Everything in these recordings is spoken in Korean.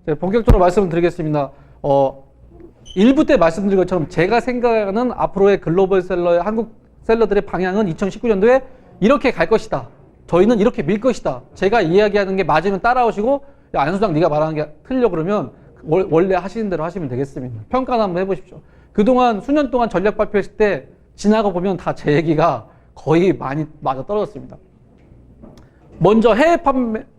제가 본격적으로 말씀을 드리겠습니다. 1부 때 말씀드린 것처럼 제가 생각하는 앞으로의 글로벌 셀러의 한국 셀러들의 방향은 2019년도에 이렇게 갈 것이다. 저희는 이렇게 밀 것이다. 제가 이야기하는 게 맞으면 따라오시고, 야, 안 소장 네가 말하는 게 틀려 그러면 원래 하시는 대로 하시면 되겠습니다. 평가는 한번 해보십시오. 그동안 수년 동안 전략 발표했을 때 지나고 보면 다 제 얘기가 거의 많이 맞아 떨어졌습니다. 먼저 해외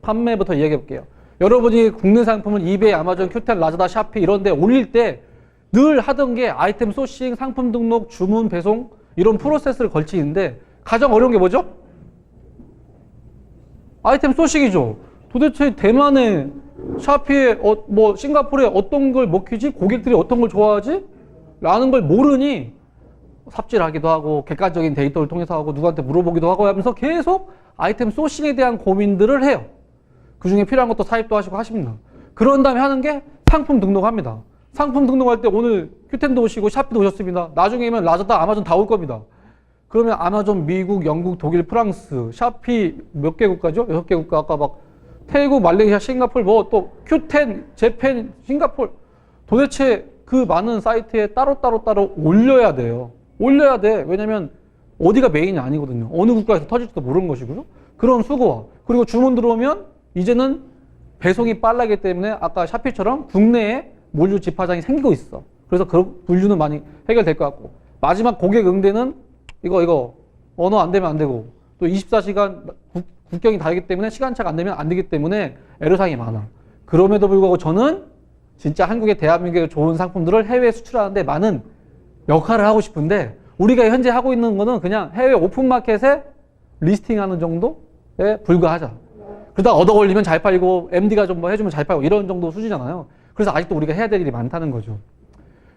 판매부터 이야기해 볼게요. 여러분이 국내 상품을 이베이, 아마존, 큐텐, 라자다, 샤피 이런 데 올릴 때 늘 하던 게 아이템 소싱, 상품 등록, 주문, 배송 이런 프로세스를 걸치는데 가장 어려운 게 뭐죠? 아이템 소싱이죠. 도대체 대만에, 샤피에, 싱가포르에 어떤 걸 먹히지? 고객들이 어떤 걸 좋아하지? 라는 걸 모르니 삽질하기도 하고 객관적인 데이터를 통해서 하고 누구한테 물어보기도 하고 하면서 계속 아이템 소싱에 대한 고민들을 해요. 그 중에 필요한 것도 사입도 하시고 하십니다. 그런 다음에 하는 게 상품 등록합니다. 상품 등록할 때 오늘 큐텐도 오시고 샤피도 오셨습니다. 나중에면 라자다, 아마존 다 올 겁니다. 그러면 아마존 미국, 영국, 독일, 프랑스, 샤피 몇 개 국가죠? 6개 국가. 아까 막 태국, 말레이시아, 싱가포르, 또 큐텐, 재팬, 싱가포르. 도대체 그 많은 사이트에 따로 올려야 돼요. 올려야 돼. 왜냐면 어디가 메인이 아니거든요. 어느 국가에서 터질지도 모르는 것이고요. 그런 수고와. 그리고 주문 들어오면 이제는 배송이 빨라기 때문에 아까 샤피처럼 국내에 물류 집화장이 생기고 있어. 그래서 그 분류는 많이 해결될 것 같고. 마지막 고객 응대는 이거 언어 안 되면 안 되고 또 24시간 국경이 다르기 때문에 시간차가 안 되면 안 되기 때문에 애로사항이 많아. 그럼에도 불구하고 저는 진짜 한국의 대한민국의 좋은 상품들을 해외에 수출하는데 많은 역할을 하고 싶은데 우리가 현재 하고 있는 거는 그냥 해외 오픈마켓에 리스팅하는 정도에 불과하자. 그러다 얻어 걸리면 잘 팔고 MD가 좀 뭐 해주면 잘 팔고 이런 정도 수준이잖아요. 그래서 아직도 우리가 해야 될 일이 많다는 거죠.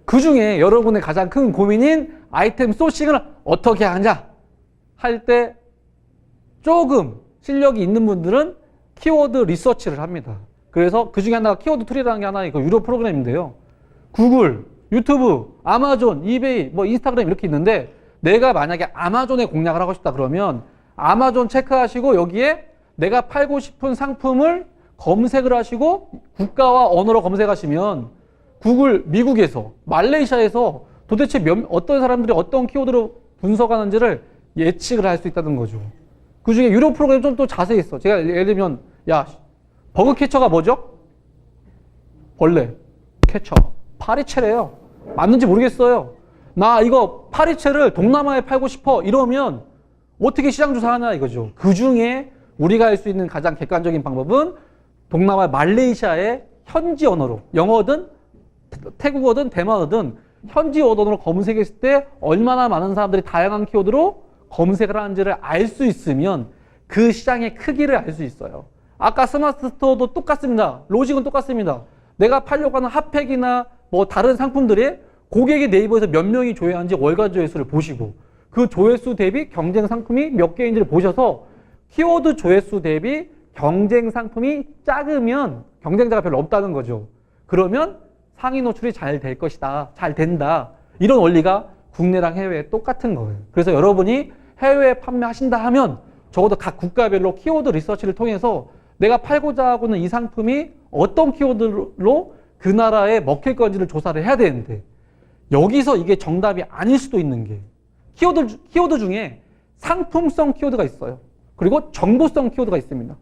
그 중에 여러분의 가장 큰 고민인 아이템 소싱을 어떻게 하냐 할 때 조금 실력이 있는 분들은 키워드 리서치를 합니다. 그래서 그 중에 하나가 키워드 툴이라는 게 하나 이거 유료 프로그램인데요. 구글, 유튜브, 아마존, 이베이, 인스타그램 이렇게 있는데 내가 만약에 아마존에 공략을 하고 싶다 그러면 아마존 체크하시고 여기에 내가 팔고 싶은 상품을 검색을 하시고 국가와 언어로 검색하시면 구글 미국에서 말레이시아에서 도대체 어떤 사람들이 어떤 키워드로 분석하는지를 예측을 할 수 있다는 거죠. 그 중에 유료 프로그램 좀 또 자세히 있어. 제가 예를 들면 버그 캐쳐가 뭐죠? 벌레 캐쳐 파리채래요. 맞는지 모르겠어요. 나 이거 파리채를 동남아에 팔고 싶어 이러면 어떻게 시장 조사하냐 이거죠. 그 중에 우리가 할 수 있는 가장 객관적인 방법은 동남아 말레이시아의 현지 언어로 영어든 태국어든 대만어든 현지 언어로 검색했을 때 얼마나 많은 사람들이 다양한 키워드로 검색을 하는지를 알 수 있으면 그 시장의 크기를 알 수 있어요. 아까 스마트 스토어도 똑같습니다. 로직은 똑같습니다. 내가 팔려고 하는 핫팩이나 다른 상품들이 고객이 네이버에서 몇 명이 조회하는지 월간 조회수를 보시고 그 조회수 대비 경쟁 상품이 몇 개인지를 보셔서 키워드 조회수 대비 경쟁 상품이 작으면 경쟁자가 별로 없다는 거죠. 그러면 상위 노출이 잘 될 것이다. 잘 된다. 이런 원리가 국내랑 해외에 똑같은 거예요. 그래서 여러분이 해외에 판매하신다 하면 적어도 각 국가별로 키워드 리서치를 통해서 내가 팔고자 하고는 이 상품이 어떤 키워드로 그 나라에 먹힐 건지를 조사를 해야 되는데 여기서 이게 정답이 아닐 수도 있는 게 키워드 중에 상품성 키워드가 있어요. 그리고 정보성 키워드가 있습니다.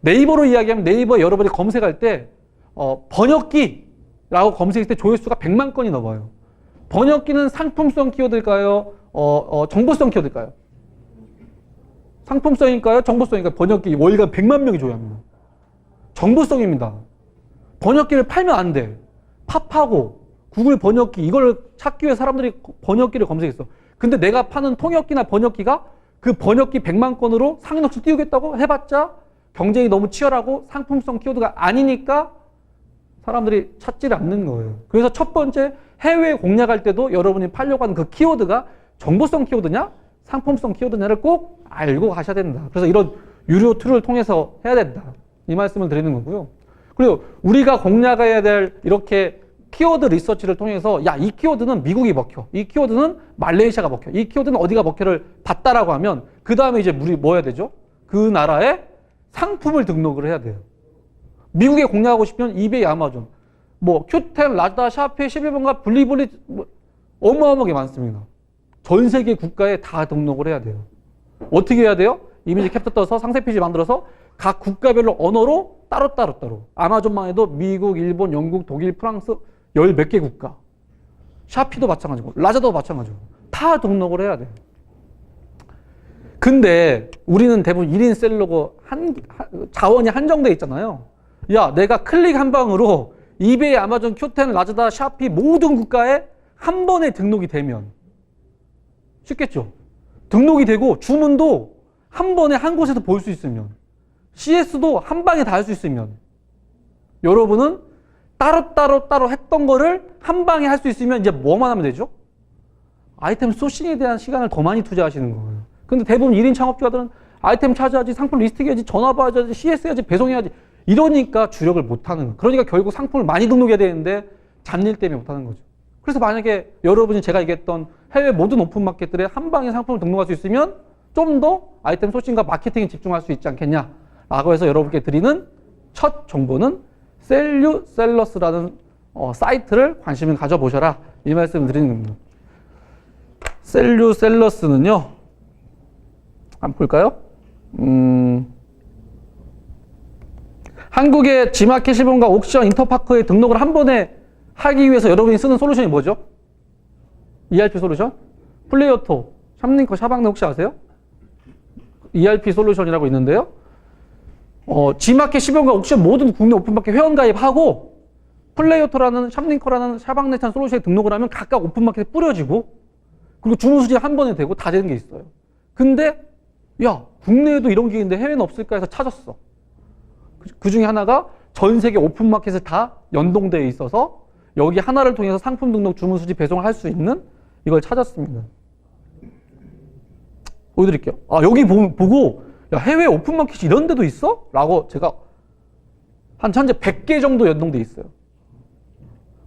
네이버로 이야기하면 네이버에 여러분이 검색할 때 번역기라고 검색할 때 조회수가 100만 건이 넘어요. 번역기는 상품성 키워드일까요? 정보성 키워드일까요? 상품성일까요? 정보성일까요? 번역기 월간 100만 명이 조회합니다. 정보성입니다. 번역기를 팔면 안 돼. 팝하고 구글 번역기 이걸 찾기 위해 사람들이 번역기를 검색했어. 근데 내가 파는 통역기나 번역기가 그 번역기 100만 건으로 상위 노출 띄우겠다고 해봤자 경쟁이 너무 치열하고 상품성 키워드가 아니니까 사람들이 찾지를 않는 거예요. 그래서 첫 번째 해외 공략할 때도 여러분이 팔려고 하는 그 키워드가 정보성 키워드냐 상품성 키워드냐를 꼭 알고 가셔야 된다. 그래서 이런 유료 툴을 통해서 해야 된다. 이 말씀을 드리는 거고요. 그리고 우리가 공략해야 될 이렇게 키워드 리서치를 통해서 이 키워드는 미국이 먹혀. 이 키워드는 말레이시아가 먹혀. 이 키워드는 어디가 먹혀를 봤다라고 하면 그 다음에 이제 우리 뭐 해야 되죠? 그 나라에 상품을 등록을 해야 돼요. 미국에 공략하고 싶으면 이베이, 아마존, 뭐 큐템, 라다, 샤피, 11번가, 블리블리 뭐 어마어마하게 많습니다. 전 세계 국가에 다 등록을 해야 돼요. 어떻게 해야 돼요? 이미지 캡처 떠서 상세 페이지 만들어서 각 국가별로 언어로 따로. 아마존만 해도 미국, 일본, 영국, 독일, 프랑스 열 몇 개 국가. 샤피도 마찬가지고 라자도 마찬가지고 다 등록을 해야 돼요. 근데 우리는 대부분 1인 셀러고 자원이 한정돼 있잖아요. 야, 내가 클릭 한 방으로 이베이, 아마존, 큐텐, 라자다, 샤피 모든 국가에 한 번에 등록이 되면 쉽겠죠? 등록이 되고 주문도 한 번에 한 곳에서 볼 수 있으면 CS도 한 방에 다 할 수 있으면 여러분은 따로 했던 거를 한 방에 할 수 있으면 이제 뭐만 하면 되죠? 아이템 소싱에 대한 시간을 더 많이 투자하시는 거예요. 근데 대부분 1인 창업주가들은 아이템 찾아야지, 상품 리스트해야지, 전화 받아야지, CS 해야지, 배송해야지 이러니까 주력을 못하는 거예요. 그러니까 결국 상품을 많이 등록해야 되는데 잡일 때문에 못하는 거죠. 그래서 만약에 여러분이 제가 얘기했던 해외 모든 오픈마켓들에 한 방에 상품을 등록할 수 있으면 좀 더 아이템 소싱과 마케팅에 집중할 수 있지 않겠냐라고 해서 여러분께 드리는 첫 정보는 셀류셀러스라는 사이트를 관심을 가져보셔라 이 말씀을 드리는 겁니다. 셀류셀러스는요, 한번 볼까요? 한국의 지마켓 시범과 옥션, 인터파크에 등록을 한 번에 하기 위해서 여러분이 쓰는 솔루션이 뭐죠? ERP 솔루션? 플레이어토, 샵링커, 샤방네 혹시 아세요? ERP 솔루션이라고 있는데요. 지마켓 시범과 옥션 모든 국내 오픈마켓 회원 가입하고 플레이어토라는 샵링커라는 샤방네찬 솔루션에 등록을 하면 각각 오픈마켓에 뿌려지고 그리고 주문 수집 한 번에 되고 다 되는 게 있어요. 근데 야, 국내에도 이런 게 있는데 해외는 없을까 해서 찾았어. 그 중에 하나가 전 세계 오픈마켓에 다 연동되어 있어서 여기 하나를 통해서 상품 등록, 주문 수집, 배송을 할 수 있는 이걸 찾았습니다. 보여드릴게요. 아, 여기 보고 야, 해외 오픈마켓이 이런 데도 있어? 라고 제가 현재 100개 정도 연동돼 있어요.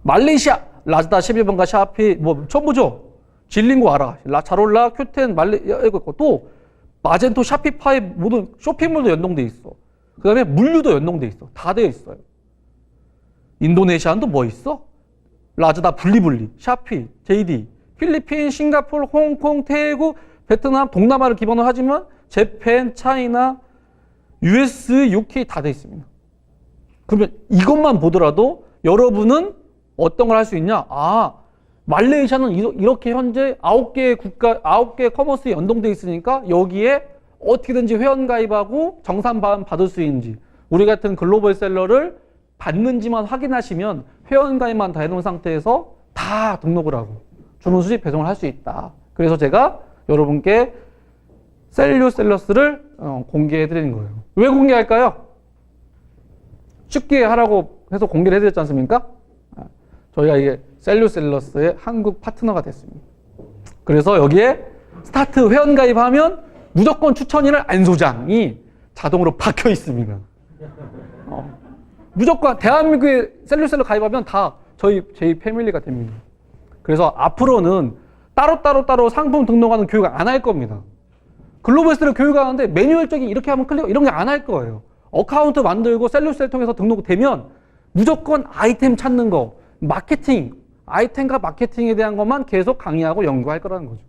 말레이시아, 라자다, 11번가, 샤피 뭐 처음 보죠? 질링고 알아. 자롤라, 큐텐, 이거 또 마젠토, 샤피파이 모든 쇼핑몰도 연동돼 있어. 그 다음에 물류도 연동돼 있어. 다 되어 있어요. 인도네시아도 뭐 있어? 라자다, 블리블리, 샤피, JD, 필리핀, 싱가포르, 홍콩, 태국, 베트남, 동남아를 기반으로 하지만 재팬, 차이나, US, UK 다 돼 있습니다. 그러면 이것만 보더라도 여러분은 어떤 걸 할 수 있냐? 아, 말레이시아는 이렇게 현재 9개 국가, 9개 커머스에 연동돼 있으니까 여기에 어떻게든지 회원 가입하고 정산 받을 수 있는지, 우리 같은 글로벌 셀러를 받는지만 확인하시면 회원 가입만 다 해놓은 상태에서 다 등록을 하고 주문 수집 배송을 할 수 있다. 그래서 제가 여러분께 셀류셀러스를 공개해 드리는 거예요. 왜 공개할까요? 쉽게 하라고 해서 공개를 해드렸지 않습니까? 저희가 이게 셀류셀러스의 한국 파트너가 됐습니다. 그래서 여기에 스타트 회원 가입하면 무조건 추천이라는 안소장이 자동으로 박혀 있습니다. 무조건 대한민국에 셀류셀러 가입하면 다 저희 패밀리가 됩니다. 그래서 앞으로는 따로 상품 등록하는 교육을 안 할 겁니다. 글로벌 셀러 교육하는데 매뉴얼적인 이렇게 하면 클릭 이런 게 안 할 거예요. 어카운트 만들고 셀류셀러 통해서 등록되면 무조건 아이템 찾는 거, 마케팅, 아이템과 마케팅에 대한 것만 계속 강의하고 연구할 거라는 거죠.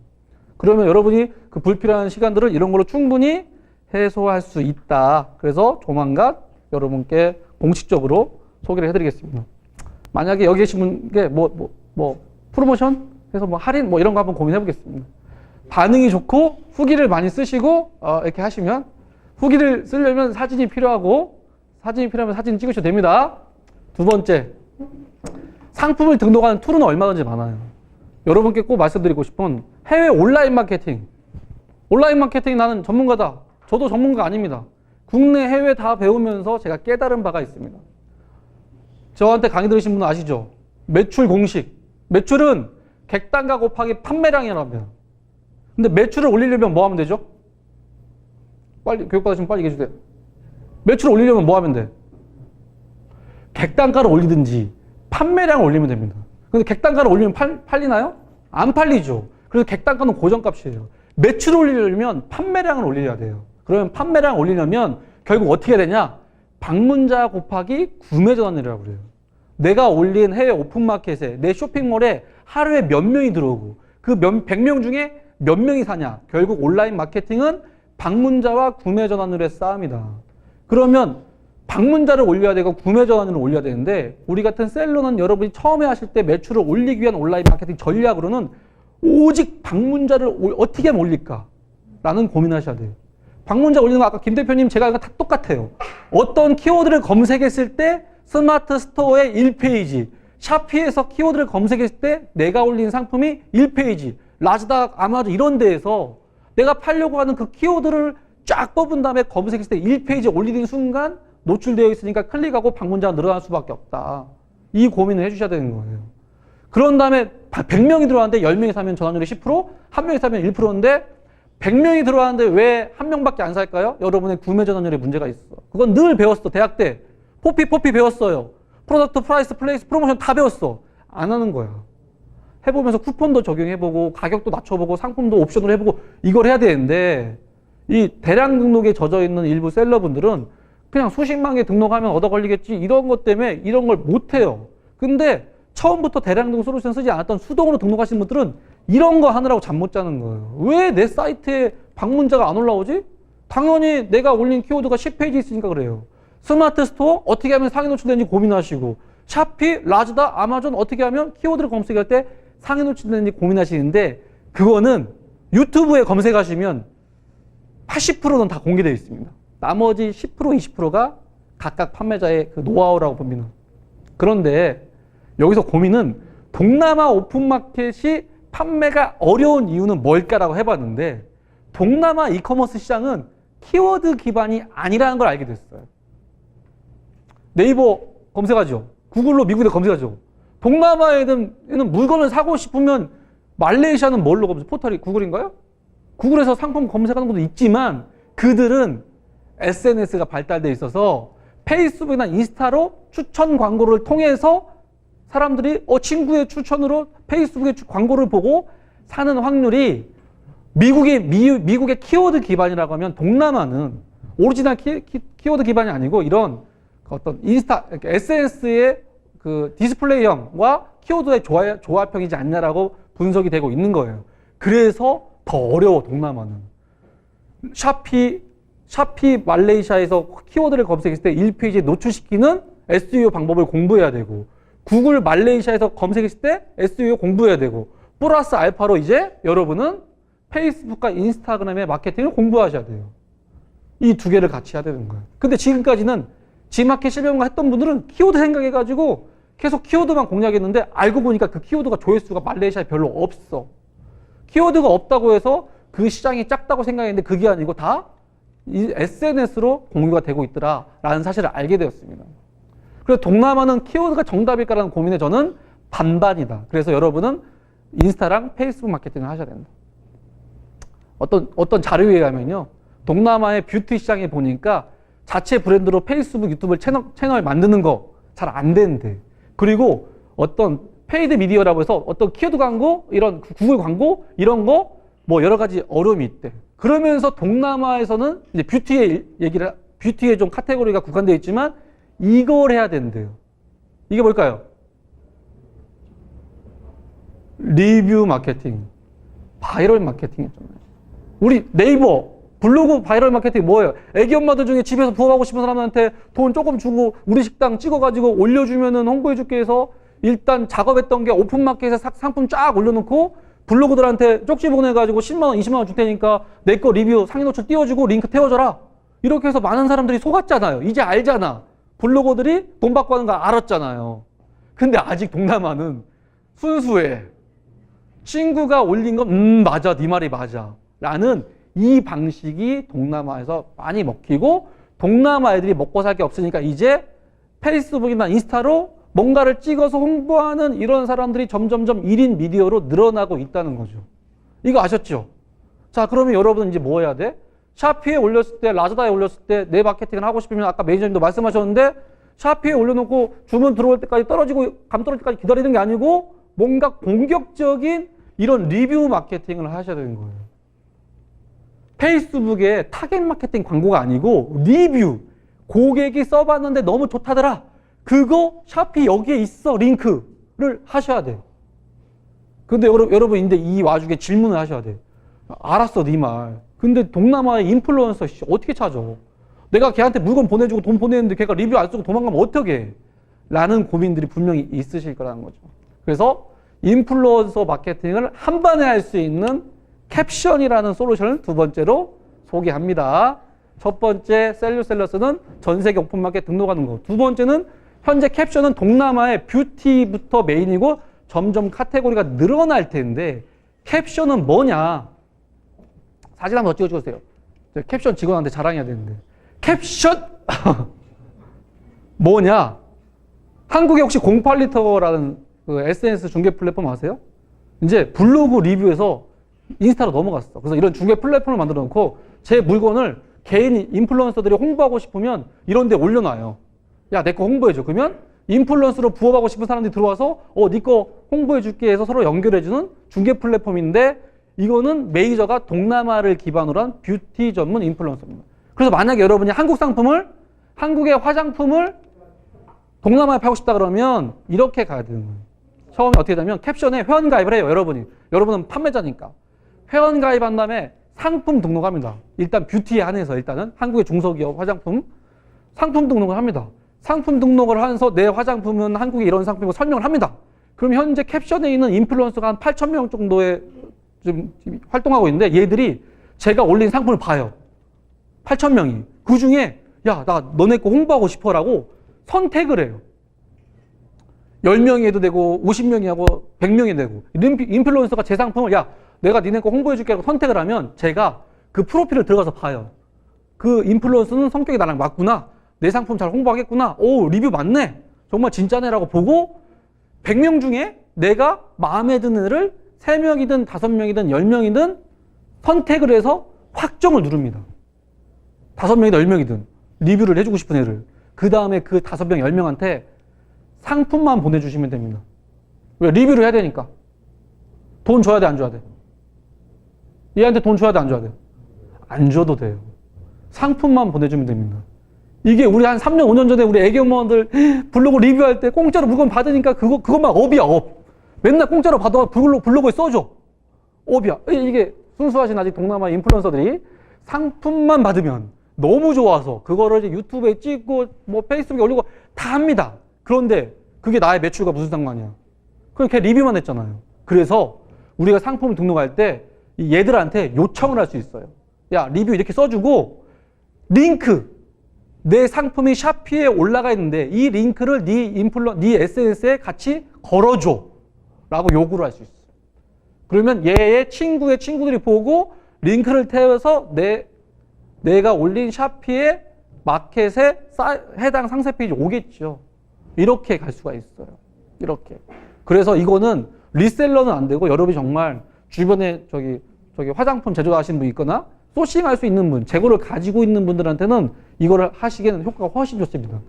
그러면 여러분이 그 불필요한 시간들을 이런 걸로 충분히 해소할 수 있다. 그래서 조만간 여러분께 공식적으로 소개를 해드리겠습니다. 만약에 여기 계신 분께 프로모션 해서 할인 이런 거 한번 고민해 보겠습니다. 반응이 좋고 후기를 많이 쓰시고 이렇게 하시면, 후기를 쓰려면 사진이 필요하면 사진 찍으셔도 됩니다. 두 번째, 상품을 등록하는 툴은 얼마든지 많아요. 여러분께 꼭 말씀드리고 싶은 해외 온라인 마케팅. 온라인 마케팅 나는 전문가다. 저도 전문가 아닙니다. 국내 해외 다 배우면서 제가 깨달은 바가 있습니다. 저한테 강의 들으신 분은 아시죠? 매출 공식. 매출은 객단가 곱하기 판매량이랍니다. 근데 매출을 올리려면 뭐 하면 되죠? 빨리, 교육받으시면 빨리 얘기해 주세요. 매출을 올리려면 뭐 하면 돼? 객단가를 올리든지 판매량을 올리면 됩니다. 근데 객단가를 올리면 팔리나요? 안 팔리죠. 그래서 객단가는 고정값이에요. 매출을 올리려면 판매량을 올려야 돼요. 그러면 판매량을 올리려면 결국 어떻게 되냐? 방문자 곱하기 구매 전환율이라고 그래요. 내가 올린 해외 오픈마켓에 내 쇼핑몰에 하루에 몇 명이 들어오고 그 100명 중에 몇 명이 사냐. 결국 온라인 마케팅은 방문자와 구매 전환율의 싸움이다. 그러면 방문자를 올려야 되고 구매 전환율을 올려야 되는데 우리 같은 셀러는 여러분이 처음에 하실 때 매출을 올리기 위한 온라인 마케팅 전략으로는 오직 방문자를 어떻게 하면 올릴까? 라는 고민하셔야 돼요. 방문자 올리는 거 아까 김 대표님 제가 이거 다 똑같아요. 어떤 키워드를 검색했을 때 스마트 스토어의 1페이지, 샤피에서 키워드를 검색했을 때 내가 올린 상품이 1페이지, 라즈다, 아마존 이런 데에서 내가 팔려고 하는 그 키워드를 쫙 뽑은 다음에 검색했을 때 1페이지에 올리는 순간 노출되어 있으니까 클릭하고 방문자가 늘어날 수밖에 없다. 이 고민을 해주셔야 되는 거예요. 그런 다음에 100명이 들어왔는데 10명이 사면 전환율이 10%, 1명이 사면 1%인데 100명이 들어왔는데 왜 1명밖에 안 살까요? 여러분의 구매 전환율에 문제가 있어. 그건 늘 배웠어. 대학 때. 포피 배웠어요. 프로덕트, 프라이스, 플레이스, 프로모션 다 배웠어. 안 하는 거야. 해보면서 쿠폰도 적용해보고 가격도 낮춰보고 상품도 옵션으로 해보고 이걸 해야 되는데 이 대량 등록에 젖어있는 일부 셀러분들은 그냥 수십만 개 등록하면 얻어 걸리겠지 이런 것 때문에 이런 걸 못해요. 근데 처음부터 대량 등록 솔루션 쓰지 않았던 수동으로 등록하시는 분들은 이런 거 하느라고 잠 못 자는 거예요. 왜 내 사이트에 방문자가 안 올라오지? 당연히 내가 올린 키워드가 10페이지 있으니까 그래요. 스마트 스토어 어떻게 하면 상위 노출되는지 고민하시고 샤피, 라즈다, 아마존 어떻게 하면 키워드를 검색할 때 상위 노출되는지 고민하시는데 그거는 유튜브에 검색하시면 80%는 다 공개되어 있습니다. 나머지 10%, 20%가 각각 판매자의 그 노하우라고 봅니다. 그런데 여기서 고민은 동남아 오픈마켓이 판매가 어려운 이유는 뭘까라고 해봤는데 동남아 이커머스 시장은 키워드 기반이 아니라는 걸 알게 됐어요. 네이버 검색하죠. 구글로 미국에 검색하죠. 동남아에는 물건을 사고 싶으면 말레이시아는 뭘로 검색? 포털이 구글인가요? 구글에서 상품 검색하는 것도 있지만 그들은 SNS가 발달돼 있어서 페이스북이나 인스타로 추천 광고를 통해서 사람들이 친구의 추천으로 페이스북의 광고를 보고 사는 확률이 미국의 키워드 기반이라고 하면 동남아는 오리지널 키워드 기반이 아니고 이런 어떤 인스타, SNS의 그 디스플레이형과 키워드의 조합형이지 않냐라고 분석이 되고 있는 거예요. 그래서 더 어려워, 동남아는. 샤피 말레이시아에서 키워드를 검색했을 때 1페이지에 노출시키는 SEO 방법을 공부해야 되고 구글 말레이시아에서 검색했을 때 SEO 공부해야 되고 플러스 알파로 이제 여러분은 페이스북과 인스타그램의 마케팅을 공부하셔야 돼요. 이 두 개를 같이 해야 되는 거예요. 근데 지금까지는 G마켓 실명가 했던 분들은 키워드 생각해가지고 계속 키워드만 공략했는데 알고 보니까 그 키워드가 조회수가 말레이시아에 별로 없어. 키워드가 없다고 해서 그 시장이 작다고 생각했는데 그게 아니고 다 SNS로 공유가 되고 있더라라는 사실을 알게 되었습니다. 그래서 동남아는 키워드가 정답일까라는 고민에 저는 반반이다. 그래서 여러분은 인스타랑 페이스북 마케팅을 하셔야 된다. 어떤 자료에 의하면요. 동남아의 뷰티 시장에 보니까 자체 브랜드로 페이스북, 유튜브 채널 만드는 거 잘 안 되는데. 그리고 어떤 페이드 미디어라고 해서 어떤 키워드 광고, 이런 구글 광고, 이런 거 뭐 여러 가지 어려움이 있대. 그러면서 동남아에서는 이제 뷰티에 좀 카테고리가 국한되어 있지만 이걸 해야 된대요. 이게 뭘까요? 리뷰 마케팅, 바이럴 마케팅이잖아요. 우리 네이버, 블로그 바이럴 마케팅 뭐예요? 애기 엄마들 중에 집에서 부업하고 싶은 사람한테 돈 조금 주고 우리 식당 찍어가지고 올려주면은 홍보해줄게 해서 일단 작업했던 게 오픈마켓에 상품 쫙 올려놓고 블로그들한테 쪽지 보내가지고 10만원, 20만원 줄 테니까 내 거 리뷰 상위 노출 띄워주고 링크 태워줘라. 이렇게 해서 많은 사람들이 속았잖아요. 이제 알잖아. 블로거들이 돈 받고 하는 거 알았잖아요. 근데 아직 동남아는 순수해. 친구가 올린 건 맞아, 네 말이 맞아 라는 이 방식이 동남아에서 많이 먹히고 동남아 애들이 먹고 살 게 없으니까 이제 페이스북이나 인스타로 뭔가를 찍어서 홍보하는 이런 사람들이 점점점 1인 미디어로 늘어나고 있다는 거죠. 이거 아셨죠? 자, 그러면 여러분은 이제 뭐 해야 돼? 샤피에 올렸을 때, 라자다에 올렸을 때 내 마케팅을 하고 싶으면 아까 매니저님도 말씀하셨는데 샤피에 올려놓고 주문 들어올 때까지 감 떨어질 때까지 기다리는 게 아니고 뭔가 공격적인 이런 리뷰 마케팅을 하셔야 되는 거예요. 페이스북에 타겟 마케팅 광고가 아니고 리뷰, 고객이 써봤는데 너무 좋다더라. 그거 샤피 여기에 있어. 링크를 하셔야 돼. 근데 여러분 근데 이 와중에 질문을 하셔야 돼. 알았어, 네 말. 근데 동남아의 인플루언서 어떻게 찾아? 내가 걔한테 물건 보내주고 돈 보내는데 걔가 리뷰 안 쓰고 도망가면 어떡해? 해? 라는 고민들이 분명히 있으실 거라는 거죠. 그래서 인플루언서 마케팅을 한 번에 할 수 있는 캡션이라는 솔루션을 두 번째로 소개합니다. 첫 번째 셀러스는 전 세계 오픈마켓 등록하는 거. 두 번째는 현재 캡션은 동남아의 뷰티부터 메인이고 점점 카테고리가 늘어날 텐데 캡션은 뭐냐? 사진 한번 더 찍어주세요. 캡션 직원한테 자랑해야 되는데. 캡션! 뭐냐? 한국에 혹시 08리터라는 그 SNS 중개 플랫폼 아세요? 이제 블로그 리뷰에서 인스타로 넘어갔어. 그래서 이런 중개 플랫폼을 만들어 놓고 제 물건을 개인 인플루언서들이 홍보하고 싶으면 이런 데 올려놔요. 야, 내 거 홍보해줘. 그러면 인플루언서로 부업하고 싶은 사람들이 들어와서 네 거 홍보해줄게 해서 서로 연결해주는 중개 플랫폼인데 이거는 메이저가 동남아를 기반으로 한 뷰티 전문 인플루언서입니다. 그래서 만약에 여러분이 한국의 화장품을 동남아에 팔고 싶다 그러면 이렇게 가야 되는 거예요. 처음에 어떻게 되냐면 캡션에 회원가입을 해요. 여러분은 판매자니까. 회원가입한 다음에 상품 등록합니다. 일단 뷰티에 한해서 일단은 한국의 중소기업 화장품 상품 등록을 합니다. 상품 등록을 하면서 내 화장품은 한국에 이런 상품이고 설명을 합니다. 그럼 현재 caption에 있는 인플루언서가 한 8,000명 정도의 지금 활동하고 있는데 얘들이 제가 올린 상품을 봐요. 8,000명이. 그 중에 야, 나 너네 거 홍보하고 싶어라고 선택을 해요. 10명이 해도 되고 50명이 하고 100명이 되고 인플루언서가 제 상품을 야, 내가 니네 거 홍보해줄게 하고 선택을 하면 제가 그 프로필을 들어가서 봐요. 그 인플루언서는 성격이 나랑 맞구나. 내 상품 잘 홍보하겠구나. 오, 리뷰 맞네. 정말 진짜네라고 보고 100명 중에 내가 마음에 드는 애를 3명이든 5명이든 10명이든 선택을 해서 확정을 누릅니다. 5명이든 10명이든 리뷰를 해주고 싶은 애를. 그 다음에 그 5명, 10명한테 상품만 보내주시면 됩니다. 왜? 리뷰를 해야 되니까. 돈 줘야 돼, 안 줘야 돼? 얘한테 돈 줘야 돼, 안 줘야 돼? 안 줘도 돼요. 상품만 보내주면 됩니다. 이게 우리 한 3년, 5년 전에 우리 애경무원들 블로그 리뷰할 때 공짜로 물건 받으니까 그것만 업이야, 업. 맨날 공짜로 받아 블로그에 써줘. 업이야. 이게 순수하신 아직 동남아 인플루언서들이 상품만 받으면 너무 좋아서 그거를 이제 유튜브에 찍고 뭐 페이스북에 올리고 다 합니다. 그런데 그게 나의 매출과 무슨 상관이야? 그냥 걔 리뷰만 했잖아요. 그래서 우리가 상품을 등록할 때 얘들한테 요청을 할 수 있어요. 야, 리뷰 이렇게 써주고 링크 내 상품이 샤피에 올라가 있는데 이 링크를 네 SNS에 같이 걸어줘 라고 요구를 할 수 있어요. 그러면 얘의 친구의 친구들이 보고 링크를 태워서 내가 올린 샤피의 마켓에 해당 상세 페이지 오겠죠. 이렇게 갈 수가 있어요. 이렇게. 그래서 이거는 리셀러는 안 되고 여러분이 정말 주변에 저기 화장품 제조하시는 분 있거나 소싱할 수 있는 분, 재고를 가지고 있는 분들한테는 이거를 하시기에는 효과가 훨씬 좋습니다.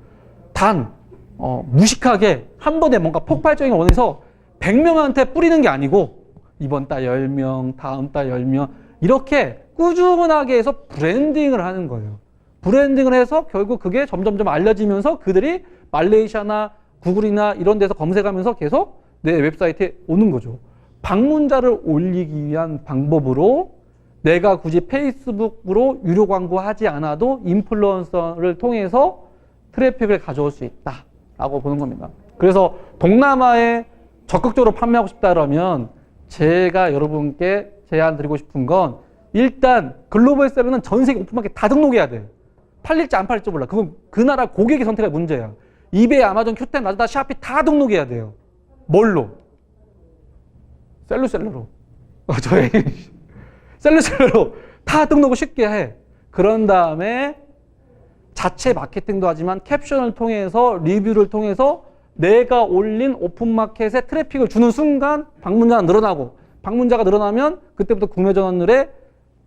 단 무식하게 한 번에 뭔가 폭발적인 원에서 100명한테 뿌리는 게 아니고 이번 달 10명, 다음 달 10명 이렇게 꾸준하게 해서 브랜딩을 하는 거예요. 브랜딩을 해서 결국 그게 점점점 알려지면서 그들이 말레이시아나 구글이나 이런 데서 검색하면서 계속 내 웹사이트에 오는 거죠. 방문자를 올리기 위한 방법으로 내가 굳이 페이스북으로 유료 광고하지 않아도 인플루언서를 통해서 트래픽을 가져올 수 있다라고 보는 겁니다. 그래서 동남아에 적극적으로 판매하고 싶다 그러면 제가 여러분께 제안 드리고 싶은 건 일단 글로벌 셀러는 전 세계 오픈마켓 다 등록해야 돼. 팔릴지 안 팔릴지 몰라. 그건 그 나라 고객이 선택할 문제야. 이베이, 아마존, 큐텐, 라자다, 샤피 다 등록해야 돼요. 뭘로? 셀러로. 셀러로 다 등록을 쉽게 해. 그런 다음에 자체 마케팅도 하지만 캡션을 통해서 리뷰를 통해서 내가 올린 오픈마켓에 트래픽을 주는 순간 방문자가 늘어나고 방문자가 늘어나면 그때부터 국내 전환율에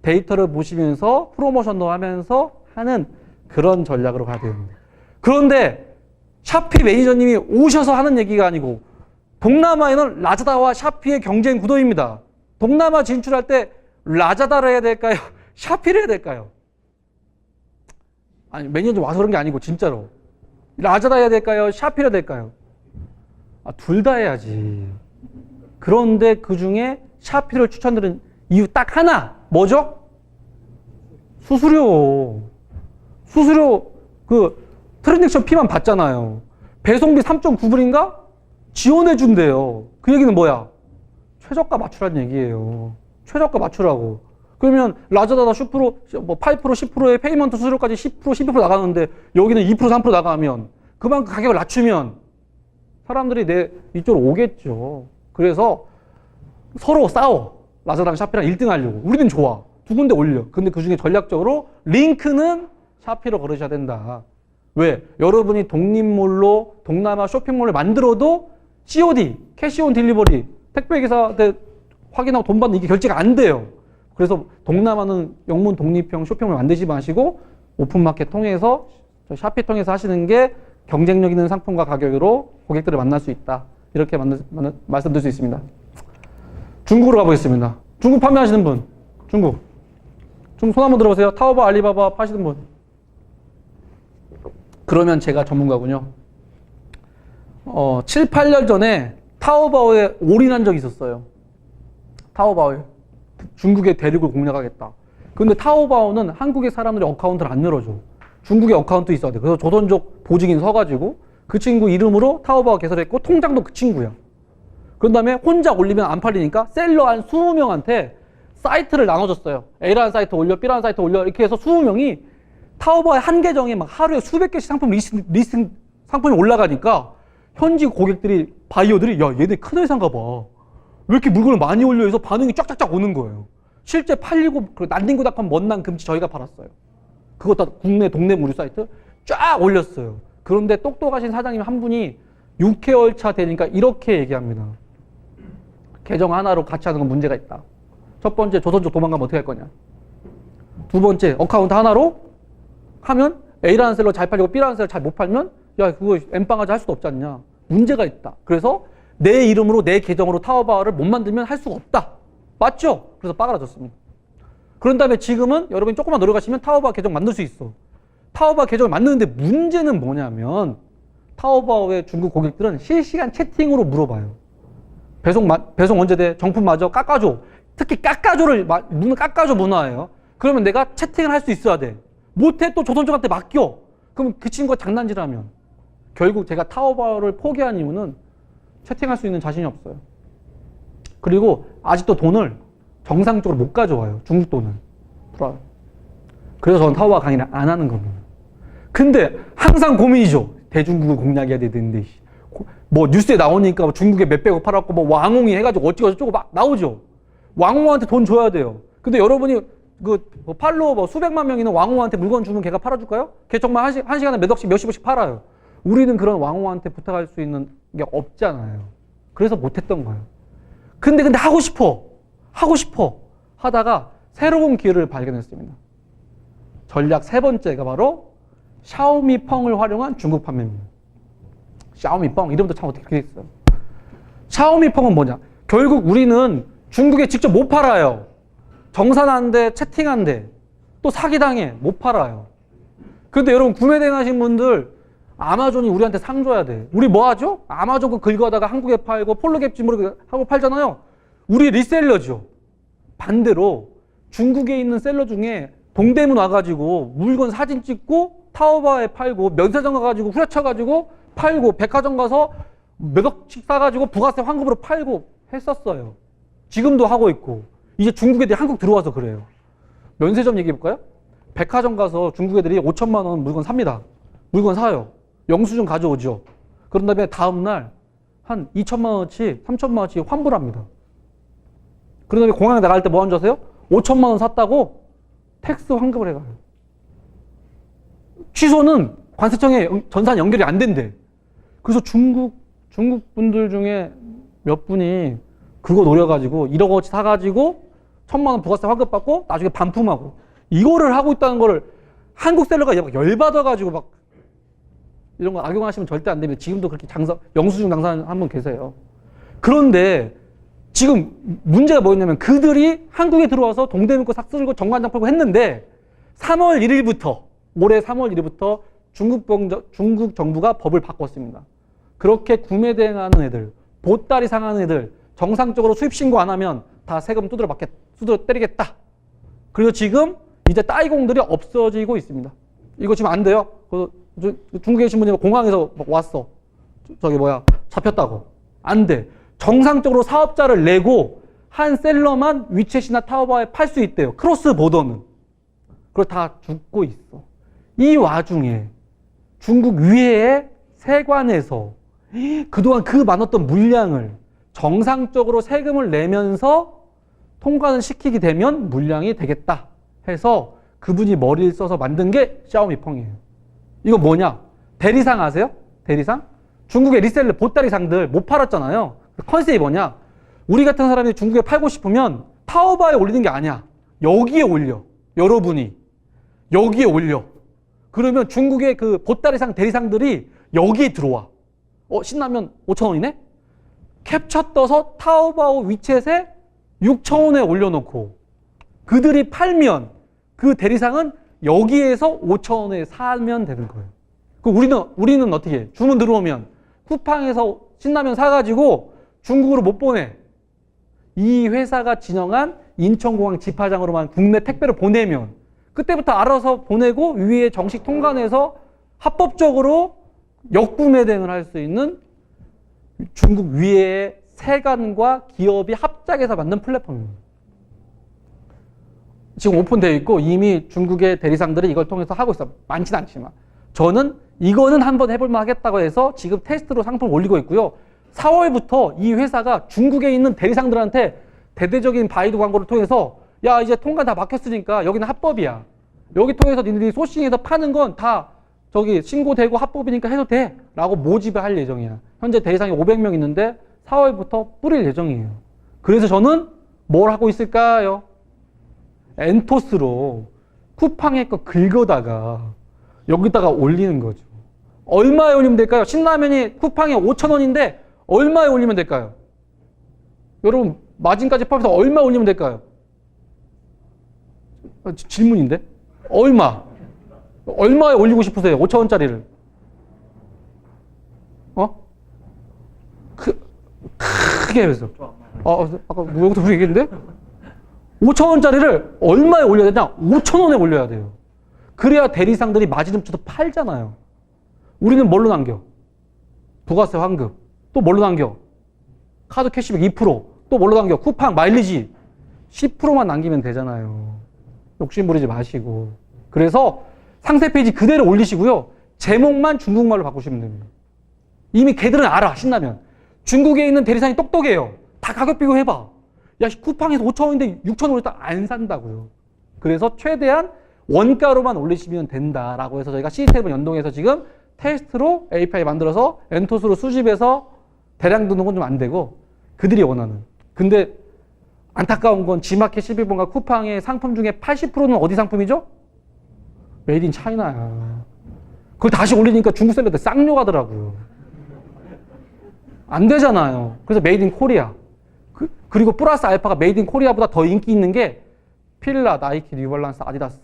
데이터를 보시면서 프로모션도 하면서 하는 그런 전략으로 가야 됩니다. 그런데 샤피 매니저님이 오셔서 하는 얘기가 아니고 동남아에는 라자다와 샤피의 경쟁 구도입니다. 동남아 진출할 때 라자다를 해야 될까요? 샤피를 해야 될까요? 아니 매니저 와서 그런 게 아니고 진짜로 라자다 해야 될까요? 샤피라 될까요? 둘 다 해야지. 그런데 그 중에 샤피를 추천드린 이유 딱 하나 뭐죠? 수수료 그 트랜잭션 피만 받잖아요. 배송비 3.9불인가? 지원해 준대요. 그 얘기는 뭐야? 최저가 맞추라는 얘기예요. 최저가 맞추라고. 그러면 라자다나 슈프로 뭐 8% 10%의 페이먼트 수수료까지 10% 12% 나가는데 여기는 2% 3% 나가면 그만큼 가격을 낮추면 사람들이 내 이쪽으로 오겠죠. 그래서 서로 싸워. 라자다랑 샤피랑 1등 하려고. 우리는 좋아. 두 군데 올려. 근데 그 중에 전략적으로 링크는 샤피로 걸으셔야 된다. 왜? 여러분이 독립몰로 동남아 쇼핑몰을 만들어도 COD, 캐시온 딜리버리, 택배기사한테 확인하고 돈 받는 이게 결제가 안 돼요. 그래서 동남아는 영문 독립형 쇼핑몰 만드지 마시고 오픈마켓 통해서 샤피 통해서 하시는 게 경쟁력 있는 상품과 가격으로 고객들을 만날 수 있다. 이렇게 말씀드릴 수 있습니다. 중국으로 가보겠습니다. 중국 판매하시는 분. 중국 손 한번 들어보세요. 타오바, 알리바바 파시는 분. 그러면 제가 전문가군요. 7, 8년 전에 타오바오에 올인한 적이 있었어요. 타오바오에. 중국의 대륙을 공략하겠다. 근데 타오바오는 한국의 사람들이 어카운트를 안 열어줘. 중국에 어카운트 있어야 돼. 그래서 조선족 보직인 서가지고 그 친구 이름으로 타오바오 개설했고 통장도 그 친구야. 그런 다음에 혼자 올리면 안 팔리니까 셀러 한 20명한테 사이트를 나눠줬어요. A라는 사이트 올려, B라는 사이트 올려 이렇게 해서 20명이 타오바오의 한 계정에 막 하루에 수백 개씩 상품 리스팅 상품이 올라가니까 현지 고객들이 바이어들이 야 얘네 큰 회사인가 봐. 왜 이렇게 물건을 많이 올려 해서 반응이 쫙쫙쫙 오는 거예요. 실제 팔리고 난딩구닷컴 먼난 금치 저희가 팔았어요. 그거 다 국내 동네 무료 사이트 쫙 올렸어요. 그런데 똑똑하신 사장님 한 분이 6개월 차 되니까 이렇게 얘기합니다. 계정 하나로 같이 하는 건 문제가 있다. 첫 번째 조선족 도망가면 어떻게 할 거냐. 두 번째 어카운트 하나로 하면 A라는 셀러 잘 팔리고 B라는 셀러 잘 못 팔면 야 그거 엠빵하자 할 수도 없지 않냐. 문제가 있다. 그래서 내 이름으로 내 계정으로 타오바오를 못 만들면 할 수가 없다. 맞죠? 그래서 빠그라졌습니다. 그런 다음에 지금은 여러분이 조금만 노력하시면 타오바오 계정 만들 수 있어. 타오바오 계정을 만드는데 문제는 뭐냐면 타오바오의 중국 고객들은 실시간 채팅으로 물어봐요. 배송 언제 돼? 정품마저 깎아줘. 특히 깎아줘를 깎아줘 문화예요. 그러면 내가 채팅을 할 수 있어야 돼. 못해 또 조선족한테 맡겨. 그럼 그 친구가 장난질하면 결국 제가 타오바오를 포기한 이유는 채팅할 수 있는 자신이 없어요. 그리고 아직도 돈을 정상적으로 못 가져와요. 중국 돈을. 불어요. 그래서 저는 타오바오 강의를 안 하는 겁니다. 근데 항상 고민이죠. 대중국을 공략해야 되는데 뭐 뉴스에 나오니까 중국에 몇백억 팔았고 뭐 왕홍이 해가지고 어쩌고 막 나오죠. 왕홍한테 돈 줘야 돼요. 근데 여러분이 그 팔로워 뭐 수백만 명 있는 왕홍한테 물건 주면 걔가 팔아줄까요? 걔 정말 한 시간에 몇 억씩 몇십억씩 팔아요. 우리는 그런 왕홍한테 부탁할 수 있는 게 없잖아요. 그래서 못했던 거예요. 근데 하고 싶어 하다가 새로운 기회를 발견했습니다. 전략 세 번째가 바로 샤오미 펑을 활용한 중국 판매입니다. 샤오미 펑 이름도 참 어떻게 돼 있어요. 샤오미 펑은 뭐냐? 결국 우리는 중국에 직접 못 팔아요. 정산한데 채팅한데 또 사기당해 못 팔아요. 그런데 여러분 구매 대행하신 분들 아마존이 우리한테 상 줘야 돼. 우리 뭐 하죠? 아마존 거 긁어다가 한국에 팔고 폴로갭 짐으로 하고 팔잖아요. 우리 리셀러죠. 반대로 중국에 있는 셀러 중에 동대문 와가지고 물건 사진 찍고 타오바오에 팔고 면세점 가가지고 후려쳐가지고 팔고 백화점 가서 몇 억씩 싸가지고 부가세 환급으로 팔고 했었어요. 지금도 하고 있고 이제 중국 애들이 한국 들어와서 그래요. 면세점 얘기해볼까요? 백화점 가서 중국 애들이 5천만 원 물건 삽니다. 물건 사요. 영수증 가져오죠. 그런 다음에 다음날 한 2천만 원어치 3천만 원어치 환불을 합니다. 그런 다음에 공항에 나갈 때 뭐 하는 줄 아세요? 5천만 원 샀다고 텍스 환급을 해가요. 취소는 관세청에 전산 연결이 안 된대. 그래서 중국 분들 중에 몇 분이 그거 노려가지고 1억 원어치 사가지고 1,000만 원 부가세 환급받고 나중에 반품하고 이거를 하고 있다는 거를 한국 셀러가 열받아가지고 막 이런 거 악용하시면 절대 안 됩니다. 지금도 그렇게 영수증 장사하는 한 분 계세요. 그런데 지금 문제가 뭐였냐면 그들이 한국에 들어와서 동대문 거 싹 쓸고 정관장 팔고 했는데 3월 1일부터 올해 3월 1일부터 중국 정부가 법을 바꿨습니다. 그렇게 구매 대행하는 애들, 보따리 상하는 애들, 정상적으로 수입 신고 안 하면 다 세금 두드러 때리겠다. 그래서 지금 이제 따이공들이 없어지고 있습니다. 이거 지금 안 돼요. 중국에 계신 분이 공항에서 왔어. 잡혔다고. 안 돼. 정상적으로 사업자를 내고 한 셀러만 위챗이나 타오바오에 팔 수 있대요. 크로스 보더는. 그걸 다 죽고 있어. 이 와중에 중국 위해의 세관에서 그동안 그 많았던 물량을 정상적으로 세금을 내면서 통관을 시키게 되면 물량이 되겠다 해서 그분이 머리를 써서 만든 게 샤오미펑이에요. 이거 뭐냐? 대리상 아세요? 대리상? 중국의 리셀러 보따리 상들 못 팔았잖아요. 컨셉이 뭐냐? 우리 같은 사람이 중국에 팔고 싶으면 타오바오에 올리는 게 아니야. 여기에 올려. 여러분이. 여기에 올려. 그러면 중국의 그 보따리상 대리상들이 여기에 들어와. 신라면 5,000원이네? 캡처 떠서 타오바오 위챗에 6,000원에 올려놓고 그들이 팔면 그 대리상은 여기에서 5,000원에 사면 되는 거예요. 그럼 우리는 어떻게 해? 주문 들어오면 쿠팡에서 신라면 사가지고 중국으로 못 보내. 이 회사가 진영한 인천공항 집화장으로만 국내 택배를 보내면 그때부터 알아서 보내고 위에 정식 통관해서 합법적으로 역구매 대행을 할 수 있는 중국 위의 세관과 기업이 합작해서 만든 플랫폼입니다. 지금 오픈되어 있고 이미 중국의 대리상들이 이걸 통해서 하고 있어요. 많지는 않지만. 저는 이거는 한번 해볼만 하겠다고 해서 지금 테스트로 상품을 올리고 있고요. 4월부터 이 회사가 중국에 있는 대리상들한테 대대적인 바이두 광고를 통해서 야 이제 통관 다 막혔으니까 여기는 합법이야. 여기 통해서 니네들이 소싱해서 파는 건 다 저기 신고되고 합법이니까 해도 돼 라고 모집을 할 예정이야. 현재 대리상이 500명 있는데 4월부터 뿌릴 예정이에요. 그래서 저는 뭘 하고 있을까요? 엔토스로 쿠팡의 거 긁어다가 여기다가 올리는 거죠. 얼마에 올리면 될까요? 신라면이 쿠팡에 5,000원인데 얼마에 올리면 될까요? 여러분 마진까지 포함해서 얼마 올리면 될까요? 질문인데? 얼마에 올리고 싶으세요? 5,000원짜리를. 크게 해서. 아까 무역도 얘기했는데? 5,000원짜리를 얼마에 올려야 되냐? 5,000원에 올려야 돼요. 그래야 대리상들이 마진을 쳐서 팔잖아요. 우리는 뭘로 남겨? 부가세 환급. 또 뭘로 남겨? 카드 캐시백 2%. 또 뭘로 남겨? 쿠팡 마일리지 10%만 남기면 되잖아요. 욕심 부리지 마시고. 그래서 상세 페이지 그대로 올리시고요. 제목만 중국말로 바꾸시면 됩니다. 이미 걔들은 알아. 신라면. 중국에 있는 대리상이 똑똑해요. 다 가격 비교해봐. 야 쿠팡에서 5,000원인데 6,000원을 딱 안 산다고요. 그래서 최대한 원가로만 올리시면 된다라고 해서 저희가 시스템을 연동해서 지금 테스트로 API 만들어서 엔토스로 수집해서 대량 듣는 건 좀 안 되고 그들이 원하는. 근데 안타까운 건 지마켓 11번과 쿠팡의 상품 중에 80%는 어디 상품이죠? 메이드 인 차이나야. 그걸 다시 올리니까 중국 셀러들 쌍욕하더라고요. 안 되잖아요. 그래서 메이드 인 코리아. 그리고 플러스 알파가 메이드 인 코리아보다 더 인기 있는 게 필라, 나이키, 뉴발란스, 아디다스.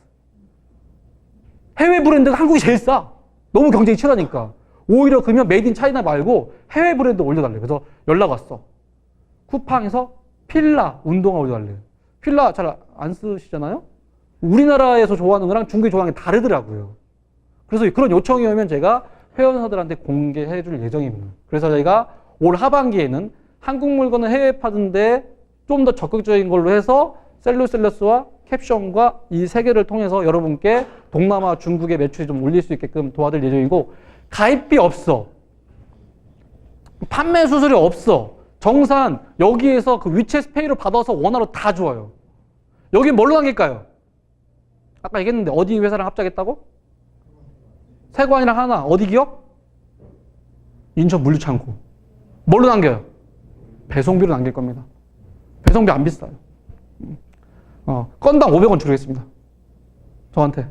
해외 브랜드가 한국이 제일 싸. 너무 경쟁이 치열하니까. 오히려 그러면 메이드 인 차이나 말고 해외 브랜드 올려달래요. 그래서 연락 왔어. 쿠팡에서 필라 운동화 올려달래요. 필라 잘 안 쓰시잖아요? 우리나라에서 좋아하는 거랑 중국이 좋아하는 게 다르더라고요. 그래서 그런 요청이 오면 제가 회원사들한테 공개해 줄 예정입니다. 그래서 저희가 올 하반기에는 한국 물건을 해외에 파는데 좀 더 적극적인 걸로 해서 셀러스와 캡션과 이 세 개를 통해서 여러분께 동남아, 중국의 매출이 좀 올릴 수 있게끔 도와드릴 예정이고 가입비 없어. 판매 수수료 없어. 정산 여기에서 그 위챗 페이로 받아서 원화로 다 줘요. 여기 뭘로 남길까요? 아까 얘기했는데 어디 회사랑 합작했다고? 세관이랑 하나. 어디 기업? 인천 물류창고. 뭘로 남겨요? 배송비로 남길 겁니다. 배송비 안 비싸요. 건당 500원 줄이겠습니다. 저한테.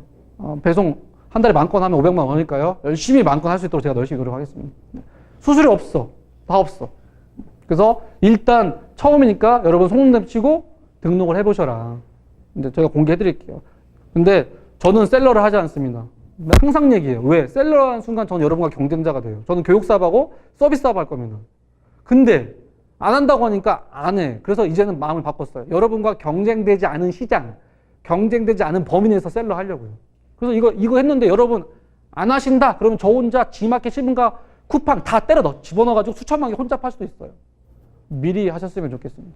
배송 한 달에 10,000건 하면 500만 원이니까요. 열심히 10,000건 할 수 있도록 제가 열심히 노력하겠습니다. 수수료 없어. 다 없어. 그래서 일단 처음이니까 여러분 소문내 치고 등록을 해보셔라. 근데 제가 공개해 드릴게요. 근데 저는 셀러를 하지 않습니다. 항상 얘기해요. 왜? 셀러라는 순간 저는 여러분과 경쟁자가 돼요. 저는 교육사업하고 서비스사업 할 겁니다. 근데 안 한다고 하니까 안 해. 그래서 이제는 마음을 바꿨어요. 여러분과 경쟁되지 않은 시장, 경쟁되지 않은 범위 내에서 셀러 하려고요. 그래서 이거 했는데 여러분 안 하신다? 그러면 저 혼자 G마켓 신문가 쿠팡 다 때려 넣어. 집어넣어가지고 수천만 개 혼자 팔 수도 있어요. 미리 하셨으면 좋겠습니다.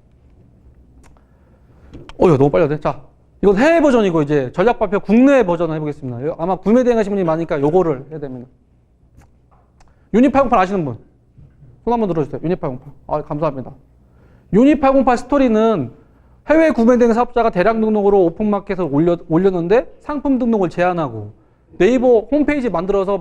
야, 너무 빨리 하네. 자, 이건 해외 버전이고 이제 전략 발표 국내 버전 해보겠습니다. 아마 구매 대행하신 분이 많으니까 요거를 해야 됩니다. 유닛 808 아시는 분? 손 한번 들어주세요. 유닛 808. 아, 감사합니다. 유닛 808 스토리는 해외 구매 대행 사업자가 대량 등록으로 오픈마켓에 올렸는데 상품 등록을 제한하고 네이버 홈페이지 만들어서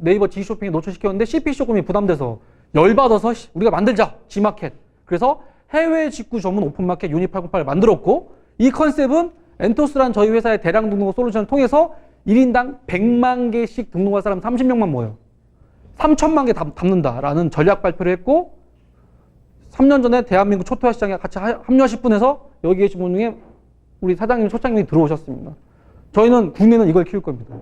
네이버 G쇼핑에 노출시켰는데 CP 쇼금이 부담돼서 열받아서 우리가 만들자 G마켓. 그래서 해외 직구 전문 오픈마켓 유닛 808을 만들었고 이 컨셉은 엔토스란 저희 회사의 대량 등록 솔루션을 통해서 1인당 100만 개씩 등록할 사람 30명만 모여요. 3천만 개 담는다라는 전략 발표를 했고 3년 전에 대한민국 초토화 시장에 같이 합류하실 분에서 여기 계신 분 중에 우리 사장님, 소장님이 들어오셨습니다. 저희는 국내는 이걸 키울 겁니다.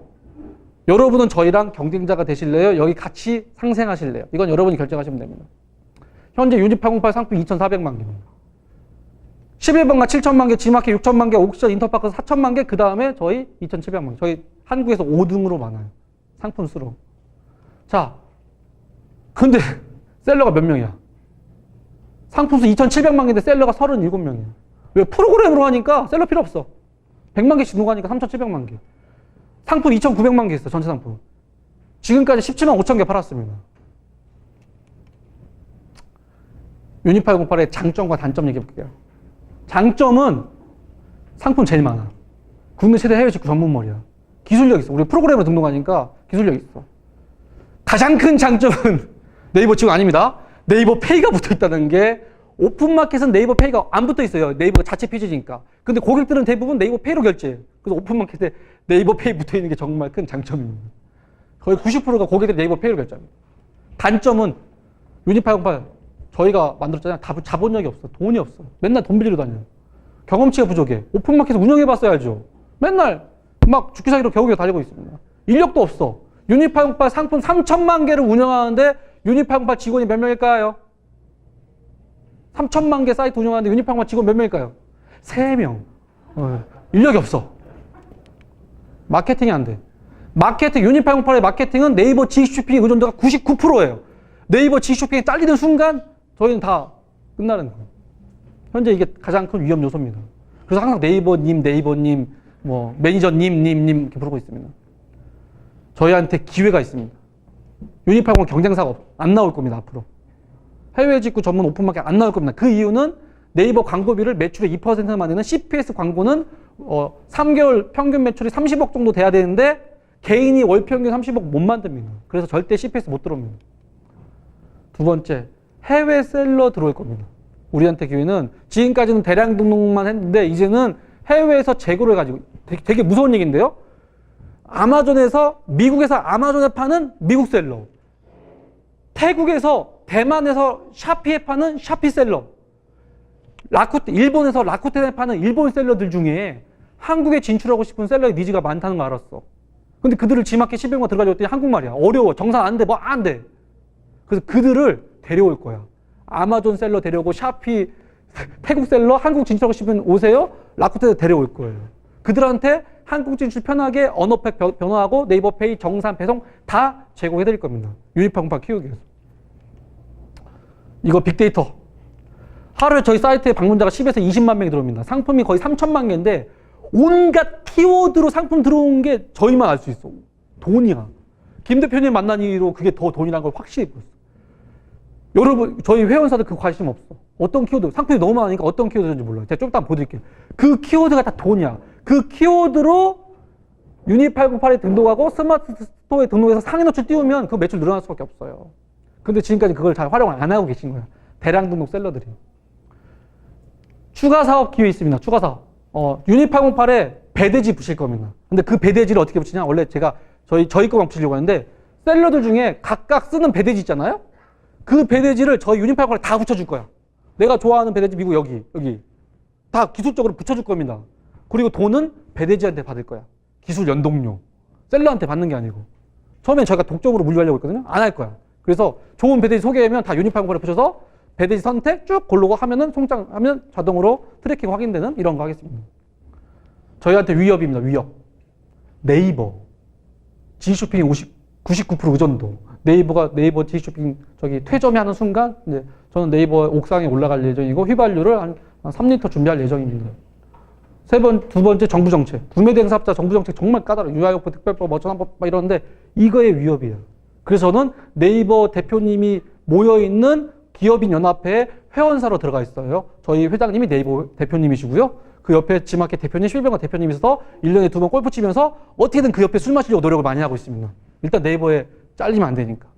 여러분은 저희랑 경쟁자가 되실래요? 여기 같이 상생하실래요? 이건 여러분이 결정하시면 됩니다. 현재 유닛 808 상품 2,400만 개입니다. 11번가 7천만 개, G마켓 6천만 개, 옥션 인터파크 4천만 개, 그 다음에 저희 2,700만 개. 저희 한국에서 5등으로 많아요. 상품 수로. 자, 근데 셀러가 몇 명이야? 상품 수 2,700만 개인데 셀러가 37명이야. 왜? 프로그램으로 하니까 셀러 필요 없어. 100만 개씩 등록하니까 3,700만 개. 상품 2,900만 개 있어, 전체 상품. 지금까지 17만 5천 개 팔았습니다. 유닛 808의 장점과 단점 얘기해 볼게요. 장점은 상품 제일 많아. 국내 최대 해외 직구 전문몰이야. 기술력 있어. 우리 프로그램으로 등록하니까 기술력 있어. 가장 큰 장점은 네이버 직구 아닙니다. 네이버 페이가 붙어 있다는 게 오픈마켓은 네이버 페이가 안 붙어 있어요. 네이버가 자체 피지니까. 근데 고객들은 대부분 네이버 페이로 결제해요. 그래서 오픈마켓에 네이버 페이 붙어 있는 게 정말 큰 장점입니다. 거의 90%가 고객들이 네이버 페이로 결제합니다. 단점은 유닛 808 저희가 만들었잖아요. 자본력이 없어. 돈이 없어. 맨날 돈 빌리러 다녀요. 경험치가 부족해. 오픈마켓을 운영해봤어야죠. 맨날 막 죽기 살기로 겨우겨우 달리고 있습니다. 인력도 없어. 유닛 808 상품 3천만 개를 운영하는데 유닛 808 직원이 몇 명일까요? 3천만 개 사이트 운영하는데 유닛 808 직원 몇 명일까요? 3명. 인력이 없어. 마케팅이 안 돼. 유닛 808의 마케팅은 네이버 G쇼핑 의존도가 99%예요. 네이버 G쇼핑에 잘리는 순간 저희는 다 끝나는 거예요. 현재 이게 가장 큰 위험 요소입니다. 그래서 항상 네이버님, 뭐 매니저님, 이렇게 부르고 있습니다. 저희한테 기회가 있습니다. 유닛 808 경쟁사가 안 나올 겁니다, 앞으로. 해외 직구 전문 오픈마켓 안 나올 겁니다. 그 이유는 네이버 광고비를 매출의 2%만 내는 CPS 광고는 3개월 평균 매출이 30억 정도 돼야 되는데 개인이 월 평균 30억 못 만듭니다. 그래서 절대 CPS 못 들어옵니다. 두 번째, 해외 셀러 들어올 겁니다. 우리한테 기회는 지금까지는 대량 등록만 했는데 이제는 해외에서 재고를 가지고 되게 무서운 얘기인데요. 미국에서 아마존에 파는 미국 셀러, 태국에서 대만에서 샤피에 파는 샤피 셀러, 일본에서 라쿠텐에 파는 일본 셀러들 중에 한국에 진출하고 싶은 셀러의 니즈가 많다는 거 알았어. 근데 그들을 G마켓 1000원 들어가지고 했더니 한국말이야. 어려워. 정상 안 돼. 뭐 안 돼. 그래서 그들을 데려올 거야. 아마존 셀러 데려오고 샤피, 태국 셀러 한국 진출하고 싶으면 오세요. 라쿠텐에 데려올 거예요. 그들한테 한국 진출 편하게 언어팩 변화하고 네이버 페이, 정산, 배송 다 제공해 드릴 겁니다. 유닛 808 키우기 위해서. 이거 빅데이터. 하루에 저희 사이트에 방문자가 10에서 20만 명이 들어옵니다. 상품이 거의 3천만 개인데 온갖 키워드로 상품 들어온 게 저희만 알 수 있어. 돈이야. 김 대표님 만난 이후로 그게 더 돈이라는 걸 확실히 보였어. 여러분, 저희 회원사들 그 관심 없어. 어떤 키워드, 상품이 너무 많으니까 어떤 키워드인지 몰라요. 제가 좀 이따 보여드릴게요. 그 키워드가 다 돈이야. 그 키워드로 유닛 808에 등록하고 스마트 스토어에 등록해서 상위 노출 띄우면 그 매출 늘어날 수밖에 없어요. 근데 지금까지 그걸 잘 활용을 안 하고 계신 거야. 대량 등록 셀러들이. 추가 사업 기회 있습니다. 추가 사업. 유닛 808에 배대지 붙일 겁니다. 근데 그 배대지를 어떻게 붙이냐? 원래 제가 저희 거만 붙이려고 하는데 셀러들 중에 각각 쓰는 배대지 있잖아요? 그 배대지를 저희 유닛 808에 다 붙여줄 거야. 내가 좋아하는 배대지 미국 여기. 다 기술적으로 붙여줄 겁니다. 그리고 돈은 배대지한테 받을 거야. 기술 연동료. 셀러한테 받는 게 아니고. 처음엔 저희가 독점으로 물류하려고 했거든요. 안 할 거야. 그래서 좋은 배대지 소개하면 다 유니808에 붙여서 배대지 선택 쭉 고르고 하면은 송장하면 자동으로 트래킹 확인되는 이런 거 하겠습니다. 저희한테 위협입니다. 위협. 네이버. G쇼핑이 99% 의존도. 네이버 G쇼핑 저기 퇴점이 하는 순간 이제 저는 네이버 옥상에 올라갈 예정이고 휘발유를 한 3리터 준비할 예정입니다. 두 번째 정부 정책. 구매 대행사업자 정부 정책 정말 까다로워요. 유아용품 특별법, 어쩌나법 막 이러는데 이거의 위협이에요. 그래서 저는 네이버 대표님이 모여있는 기업인 연합회에 회원사로 들어가 있어요. 저희 회장님이 네이버 대표님이시고요. 그 옆에 지마켓 대표님, 실병가 대표님이 있어서 1년에 2번 골프 치면서 어떻게든 그 옆에 술 마시려고 노력을 많이 하고 있습니다. 일단 네이버에 잘리면 안 되니까.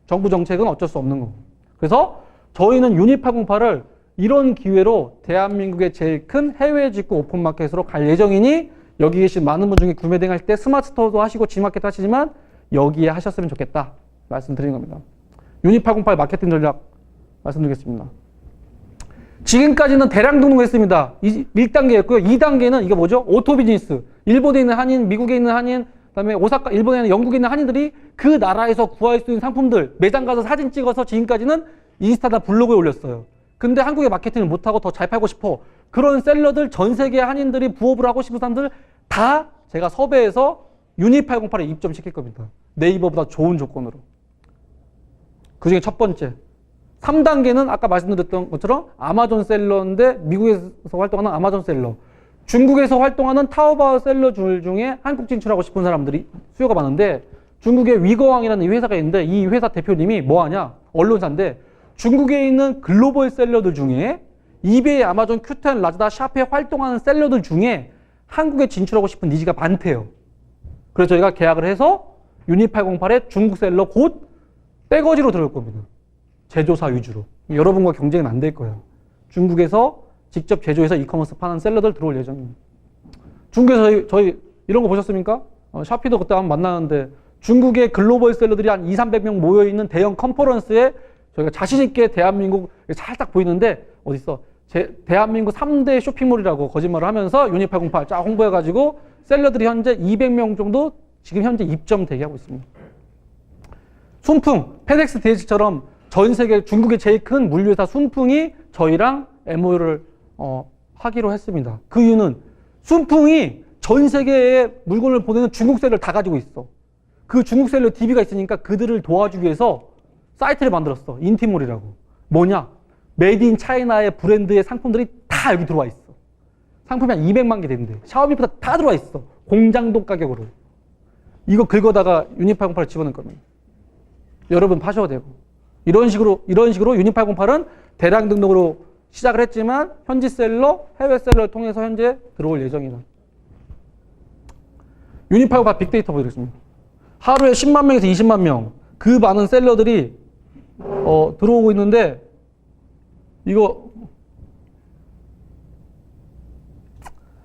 정부 정책은 어쩔 수 없는 거고. 그래서 저희는 유니808을 이런 기회로 대한민국의 제일 큰 해외 직구 오픈마켓으로 갈 예정이니 여기 계신 많은 분 중에 구매 대행하실 때 스마트 스토어도 하시고 G마켓도 하시지만 여기에 하셨으면 좋겠다 말씀드리는 겁니다. 유니808 마케팅 전략 말씀드리겠습니다. 지금까지는 대량 등록했습니다. 1단계였고요. 2단계는 이게 뭐죠? 오토 비즈니스. 일본에 있는 한인, 미국에 있는 한인, 그다음에 오사카, 일본에 있는 영국에 있는 한인들이 그 나라에서 구할 수 있는 상품들 매장 가서 사진 찍어서 지금까지는 인스타나 블로그에 올렸어요. 근데 한국에 마케팅을 못하고 더 잘 팔고 싶어. 그런 셀러들, 전 세계 한인들이 부업을 하고 싶은 사람들 다 제가 섭외해서 유니808에 입점시킬 겁니다. 네이버보다 좋은 조건으로. 그 중에 첫 번째. 3단계는 아까 말씀드렸던 것처럼 아마존 셀러인데 미국에서 활동하는 아마존 셀러. 중국에서 활동하는 타오바오 셀러들 중에 한국 진출하고 싶은 사람들이 수요가 많은데 중국의 위거왕이라는 이 회사가 있는데 이 회사 대표님이 뭐 하냐? 언론사인데 중국에 있는 글로벌 셀러들 중에 이베이, 아마존, 큐텐, 라자다, 샤프에 활동하는 셀러들 중에 한국에 진출하고 싶은 니즈가 많대요. 그래서 저희가 계약을 해서 유니808에 중국 셀러 곧 떼거지로 들어올 겁니다. 제조사 위주로. 여러분과 경쟁은 안 될 거예요. 중국에서 직접 제조해서 이커머스 파는 셀러들 들어올 예정입니다. 중국에서 저희 이런 거 보셨습니까? 샤피도 그때 한번 만나는데 중국의 글로벌 셀러들이 한 200~300명 모여있는 대형 컨퍼런스에 저희가 자신있게 대한민국 살짝 보이는데 어딨어? 대한민국 3대 쇼핑몰이라고 거짓말을 하면서 유니808 쫙 홍보해가지고 셀러들이 현재 200명 정도 지금 현재 입점 대기하고 있습니다. 순풍, 페덱스 DH처럼 전 세계 중국의 제일 큰 물류회사 순풍이 저희랑 MOU를 하기로 했습니다. 그 이유는 순풍이 전 세계에 물건을 보내는 중국 셀러를 다 가지고 있어. 그 중국 셀러 DB가 있으니까 그들을 도와주기 위해서 사이트를 만들었어. 인티몰이라고. 뭐냐? 메이드 인 차이나의 브랜드의 상품들이 다 여기 들어와 있어. 상품이 한 200만 개 되는데 샤오미보다 다 들어와 있어. 공장동 가격으로. 이거 긁어다가 유니808을 집어넣을 겁니다. 여러분 파셔도 되고. 이런 식으로 유니808은 대량 등록으로 시작을 했지만 현지 셀러, 해외 셀러를 통해서 현재 들어올 예정이다. 유니808 빅데이터 보여드리겠습니다. 하루에 10만 명에서 20만 명. 그 많은 셀러들이 들어오고 있는데 이거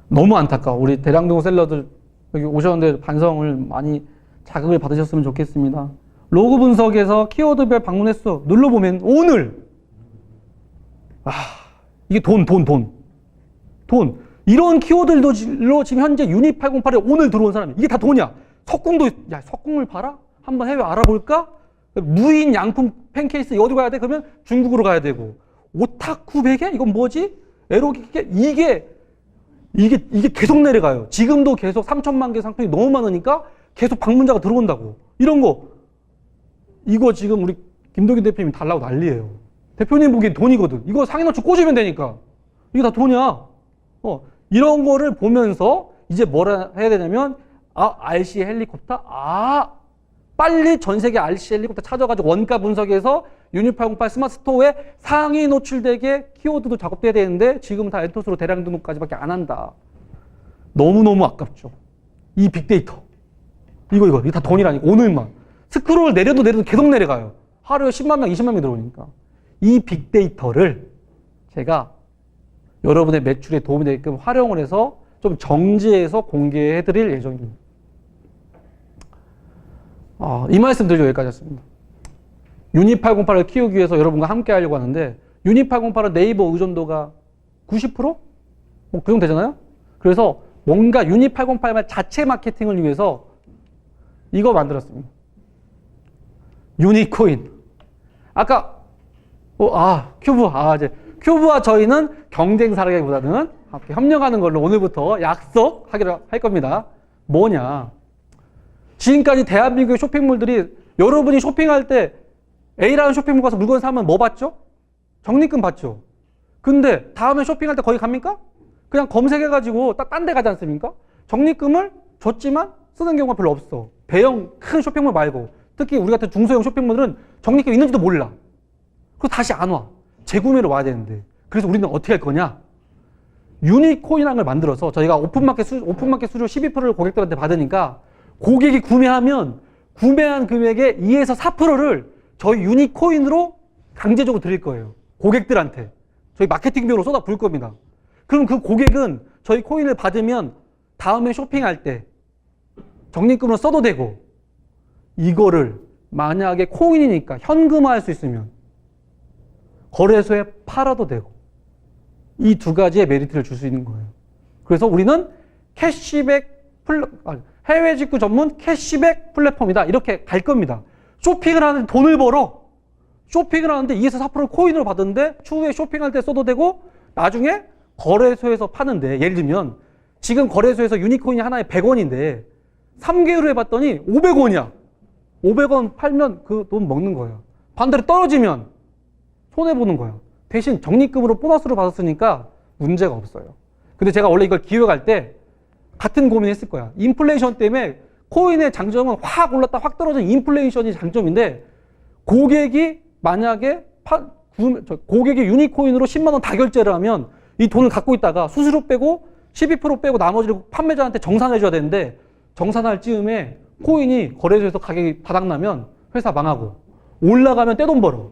너무 안타까워. 우리 대량 등록 셀러들 여기 오셨는데 반성을 많이 자극을 받으셨으면 좋겠습니다. 로그 분석에서 키워드별 방문 횟수 눌러보면 오늘 이게 돈 이런 키워드로 지금 현재 유니808에 오늘 들어온 사람이 이게 다 돈이야. 석궁도 야 석궁을 봐라? 한번 해외 알아볼까? 무인 양품 펜케이스 어디 가야 돼? 그러면 중국으로 가야 되고 오타쿠 베개? 이건 뭐지? 에로기계? 이게 계속 내려가요. 지금도 계속 3천만 개 상품이 너무 많으니까 계속 방문자가 들어온다고. 이런 거 이거 지금 우리 김동균 대표님이 달라고 난리예요. 대표님 보기엔 돈이거든. 이거 상인업체 꽂으면 되니까. 이게 다 돈이야. 이런 거를 보면서 이제 뭐라 해야 되냐면 RC 헬리콥터? 빨리 전 세계 RC 헬리콥터 찾아가지고 원가 분석해서 유니808 스마트 스토어에 상위 노출되게 키워드도 작업돼야 되는데 지금은 다 엔토스로 대량 등록까지밖에 안 한다. 너무너무 아깝죠. 이 빅데이터. 이거 다 돈이라니까. 오늘만. 스크롤 내려도 계속 내려가요. 하루에 10만 명, 20만 명 들어오니까. 이 빅데이터를 제가 여러분의 매출에 도움이 되게끔 활용을 해서 좀 정지해서 공개해 드릴 예정입니다. 이 말씀 드리고 여기까지였습니다. 유니808을 키우기 위해서 여러분과 함께 하려고 하는데 유니808은 네이버 의존도가 90%? 뭐 그 정도 되잖아요? 그래서 뭔가 유니808 자체 마케팅을 위해서 이거 만들었습니다. 유니코인. 아까 이제 큐브와 저희는 경쟁사라기보다는 함께 협력하는 걸로 오늘부터 약속하기로 할 겁니다. 뭐냐? 지금까지 대한민국의 쇼핑몰들이 여러분이 쇼핑할 때 A라는 쇼핑몰 가서 물건 사면 뭐 받죠? 적립금 받죠. 근데 다음에 쇼핑할 때 거기 갑니까? 그냥 검색해가지고 딱 딴 데 가지 않습니까? 적립금을 줬지만 쓰는 경우가 별로 없어. 대형 큰 쇼핑몰 말고. 특히 우리 같은 중소형 쇼핑몰들은 적립금 있는지도 몰라. 그래서 다시 안 와. 재구매로 와야 되는데. 그래서 우리는 어떻게 할 거냐? 유니코인이라는 걸 만들어서 저희가 오픈마켓 수수료 12%를 고객들한테 받으니까 고객이 구매하면 구매한 금액의 2에서 4%를 저희 유니코인으로 강제적으로 드릴 거예요. 고객들한테. 저희 마케팅 비용으로 쏟아 부을 겁니다. 그럼 그 고객은 저희 코인을 받으면 다음에 쇼핑할 때 적립금으로 써도 되고 이거를 만약에 코인이니까 현금화할 수 있으면 거래소에 팔아도 되고 이 두 가지의 메리트를 줄 수 있는 거예요. 그래서 우리는 해외 직구 전문 캐시백 플랫폼이다. 이렇게 갈 겁니다. 쇼핑을 하는데 돈을 벌어. 쇼핑을 하는데 2에서 4%를 코인으로 받는데 추후에 쇼핑할 때 써도 되고 나중에 거래소에서 파는데 예를 들면 지금 거래소에서 유니코인이 하나에 100원인데 3개월 후에 봤더니 500원이야. 500원 팔면 그 돈 먹는 거예요. 반대로 떨어지면 손해보는 거예요. 대신 적립금으로 보너스를 받았으니까 문제가 없어요. 근데 제가 원래 이걸 기획할 때 같은 고민했을 거야. 인플레이션 때문에 코인의 장점은 확 올랐다 확 떨어진 인플레이션이 장점인데 고객이 만약에 고객이 유니코인으로 10만 원 다 결제를 하면 이 돈을 갖고 있다가 수수료 빼고 12% 빼고 나머지를 판매자한테 정산해 줘야 되는데 정산할 즈음에 코인이 거래소에서 가격이 바닥나면 회사 망하고 올라가면 떼돈 벌어.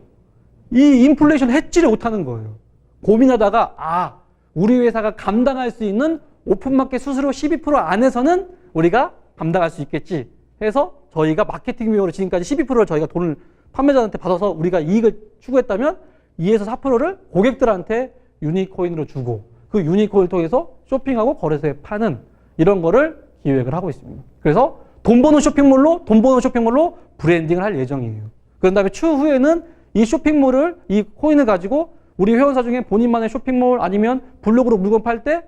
이 인플레이션 해지를 못하는 거예요. 고민하다가 우리 회사가 감당할 수 있는 오픈마켓 수수료 12% 안에서는 우리가 감당할 수 있겠지 해서 저희가 마케팅 비용으로 지금까지 12%를 저희가 돈을 판매자한테 받아서 우리가 이익을 추구했다면 2에서 4%를 고객들한테 유니코인으로 주고 그 유니코인을 통해서 쇼핑하고 거래소에 파는 이런 거를 기획을 하고 있습니다. 그래서 돈 버는 쇼핑몰로 브랜딩을 할 예정이에요. 그런 다음에 추후에는 이 쇼핑몰을, 이 코인을 가지고 우리 회원사 중에 본인만의 쇼핑몰 아니면 블로그로 물건 팔 때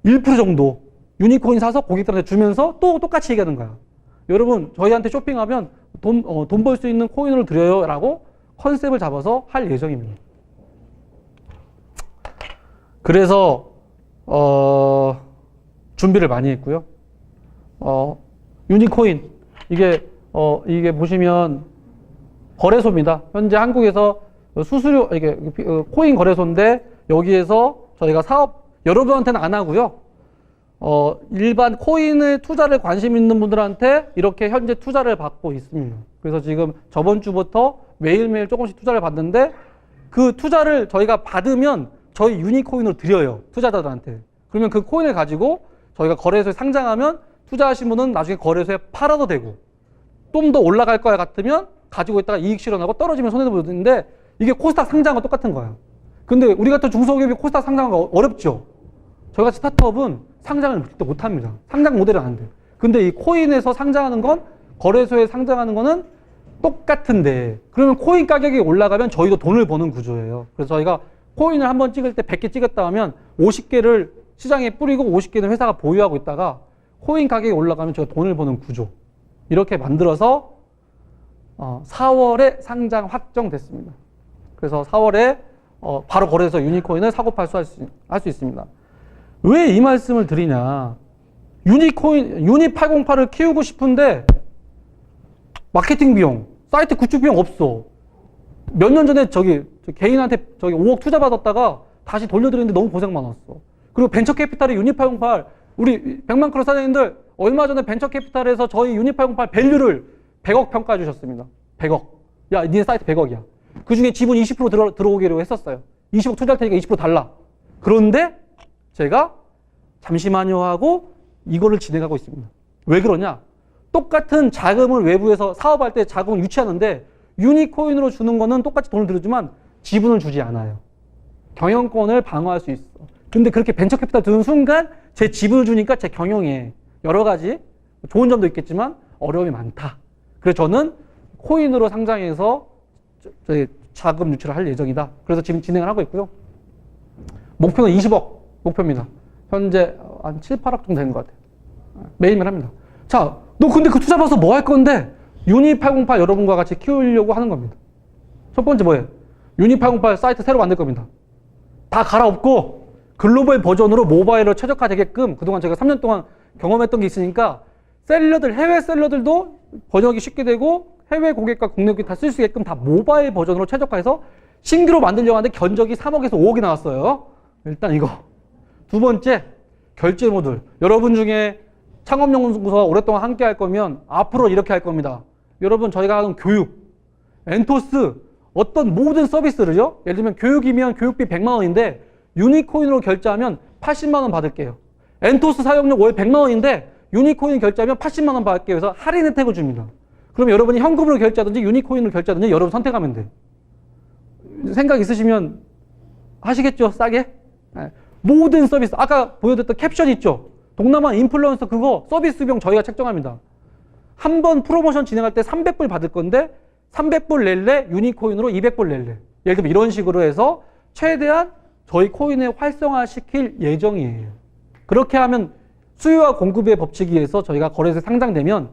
1% 정도 유니코인 사서 고객들한테 주면서 또 똑같이 얘기하는 거야. 여러분, 저희한테 쇼핑하면 돈 벌 수 있는 코인을 드려요. 라고 컨셉을 잡아서 할 예정입니다. 그래서, 준비를 많이 했고요. 유니코인. 이게 보시면 거래소입니다. 현재 한국에서 수수료, 이게 코인 거래소인데 여기에서 저희가 사업, 여러분한테는 안 하고요. 일반 코인을 투자를 관심 있는 분들한테 이렇게 현재 투자를 받고 있습니다. 그래서 지금 저번 주부터 매일매일 조금씩 투자를 받는데 그 투자를 저희가 받으면 저희 유니코인으로 드려요. 투자자들한테. 그러면 그 코인을 가지고 저희가 거래소에 상장하면 투자하신 분은 나중에 거래소에 팔아도 되고 좀 더 올라갈 거야 같으면 가지고 있다가 이익 실현하고 떨어지면 손해보는데 이게 코스닥 상장과 똑같은 거예요. 근데 우리 같은 중소기업이 코스닥 상장하기가 어렵죠. 저희같이 스타트업은 상장을 못합니다. 상장 모델은 안 돼요. 근데 이 코인에서 상장하는 건 거래소에 상장하는 거는 똑같은데 그러면 코인 가격이 올라가면 저희도 돈을 버는 구조예요. 그래서 저희가 코인을 한번 찍을 때 100개 찍었다 하면 50개를 시장에 뿌리고 50개는 회사가 보유하고 있다가 코인 가격이 올라가면 저희가 돈을 버는 구조. 이렇게 만들어서 4월에 상장 확정됐습니다. 그래서 4월에 바로 거래소 유니코인을 사고 팔수 할 수 있습니다. 왜 이 말씀을 드리냐. 유니 808을 키우고 싶은데 마케팅 비용, 사이트 구축 비용 없어. 몇 년 전에 개인한테 5억 투자 받았다가 다시 돌려드리는데 너무 고생 많았어. 그리고 벤처 캐피탈의 유니 808, 우리 백만크로 사장님들 얼마 전에 벤처 캐피탈에서 저희 유니 808 밸류를 100억 평가해 주셨습니다. 100억. 야, 니네 사이트 100억이야. 그 중에 지분 20% 들어오기로 했었어요. 20억 투자할 테니까 20% 달라. 그런데 제가 잠시만요 하고 이거를 진행하고 있습니다. 왜 그러냐? 똑같은 자금을 외부에서 사업할 때 자금을 유치하는데 유니코인으로 주는 거는 똑같이 돈을 들여주지만 지분을 주지 않아요. 경영권을 방어할 수 있어. 근데 그렇게 벤처 캐피탈 드는 순간 제 지분을 주니까 제 경영에 여러 가지 좋은 점도 있겠지만 어려움이 많다. 그래서 저는 코인으로 상장해서 자금 유출을 할 예정이다. 그래서 지금 진행을 하고 있고요. 목표는 20억 목표입니다. 현재 한 7, 8억 정도 된 것 같아요. 매일매일 합니다. 자, 너 근데 그 투자 받아서 뭐 할 건데? 유니808 여러분과 같이 키우려고 하는 겁니다. 첫 번째 뭐예요? 유니808 사이트 새로 만들 겁니다. 다 갈아엎고 글로벌 버전으로 모바일로 최적화되게끔 그동안 제가 3년 동안 경험했던 게 있으니까 셀러들, 해외 셀러들도 번역이 쉽게 되고 해외 고객과 국내 고객 다 쓸 수 있게끔 다 모바일 버전으로 최적화해서 신규로 만들려고 하는데 견적이 3억에서 5억이 나왔어요. 일단 이거. 두 번째, 결제 모듈. 여러분 중에 창업연구소와 오랫동안 함께 할 거면 앞으로 이렇게 할 겁니다. 여러분 저희가 하는 교육, 엔토스, 어떤 모든 서비스를요. 예를 들면 교육이면 교육비 100만 원인데 유니코인으로 결제하면 80만 원 받을게요. 엔토스 사용료 월 100만 원인데 유니코인 결제하면 80만 원 받을게요. 그래서 할인 혜택을 줍니다. 그러면 여러분이 현금으로 결제하든지 유니코인으로 결제하든지 여러분 선택하면 돼. 생각 있으시면 하시겠죠? 싸게? 네. 모든 서비스, 아까 보여드렸던 캡션 있죠? 동남아 인플루언서 그거 서비스 비용 저희가 책정합니다. 한 번 프로모션 진행할 때 300불 받을 건데 300불 낼래 유니코인으로 200불 낼래. 예를 들면 이런 식으로 해서 최대한 저희 코인을 활성화시킬 예정이에요. 그렇게 하면 수요와 공급의 법칙에 의해서 저희가 거래소에 상장되면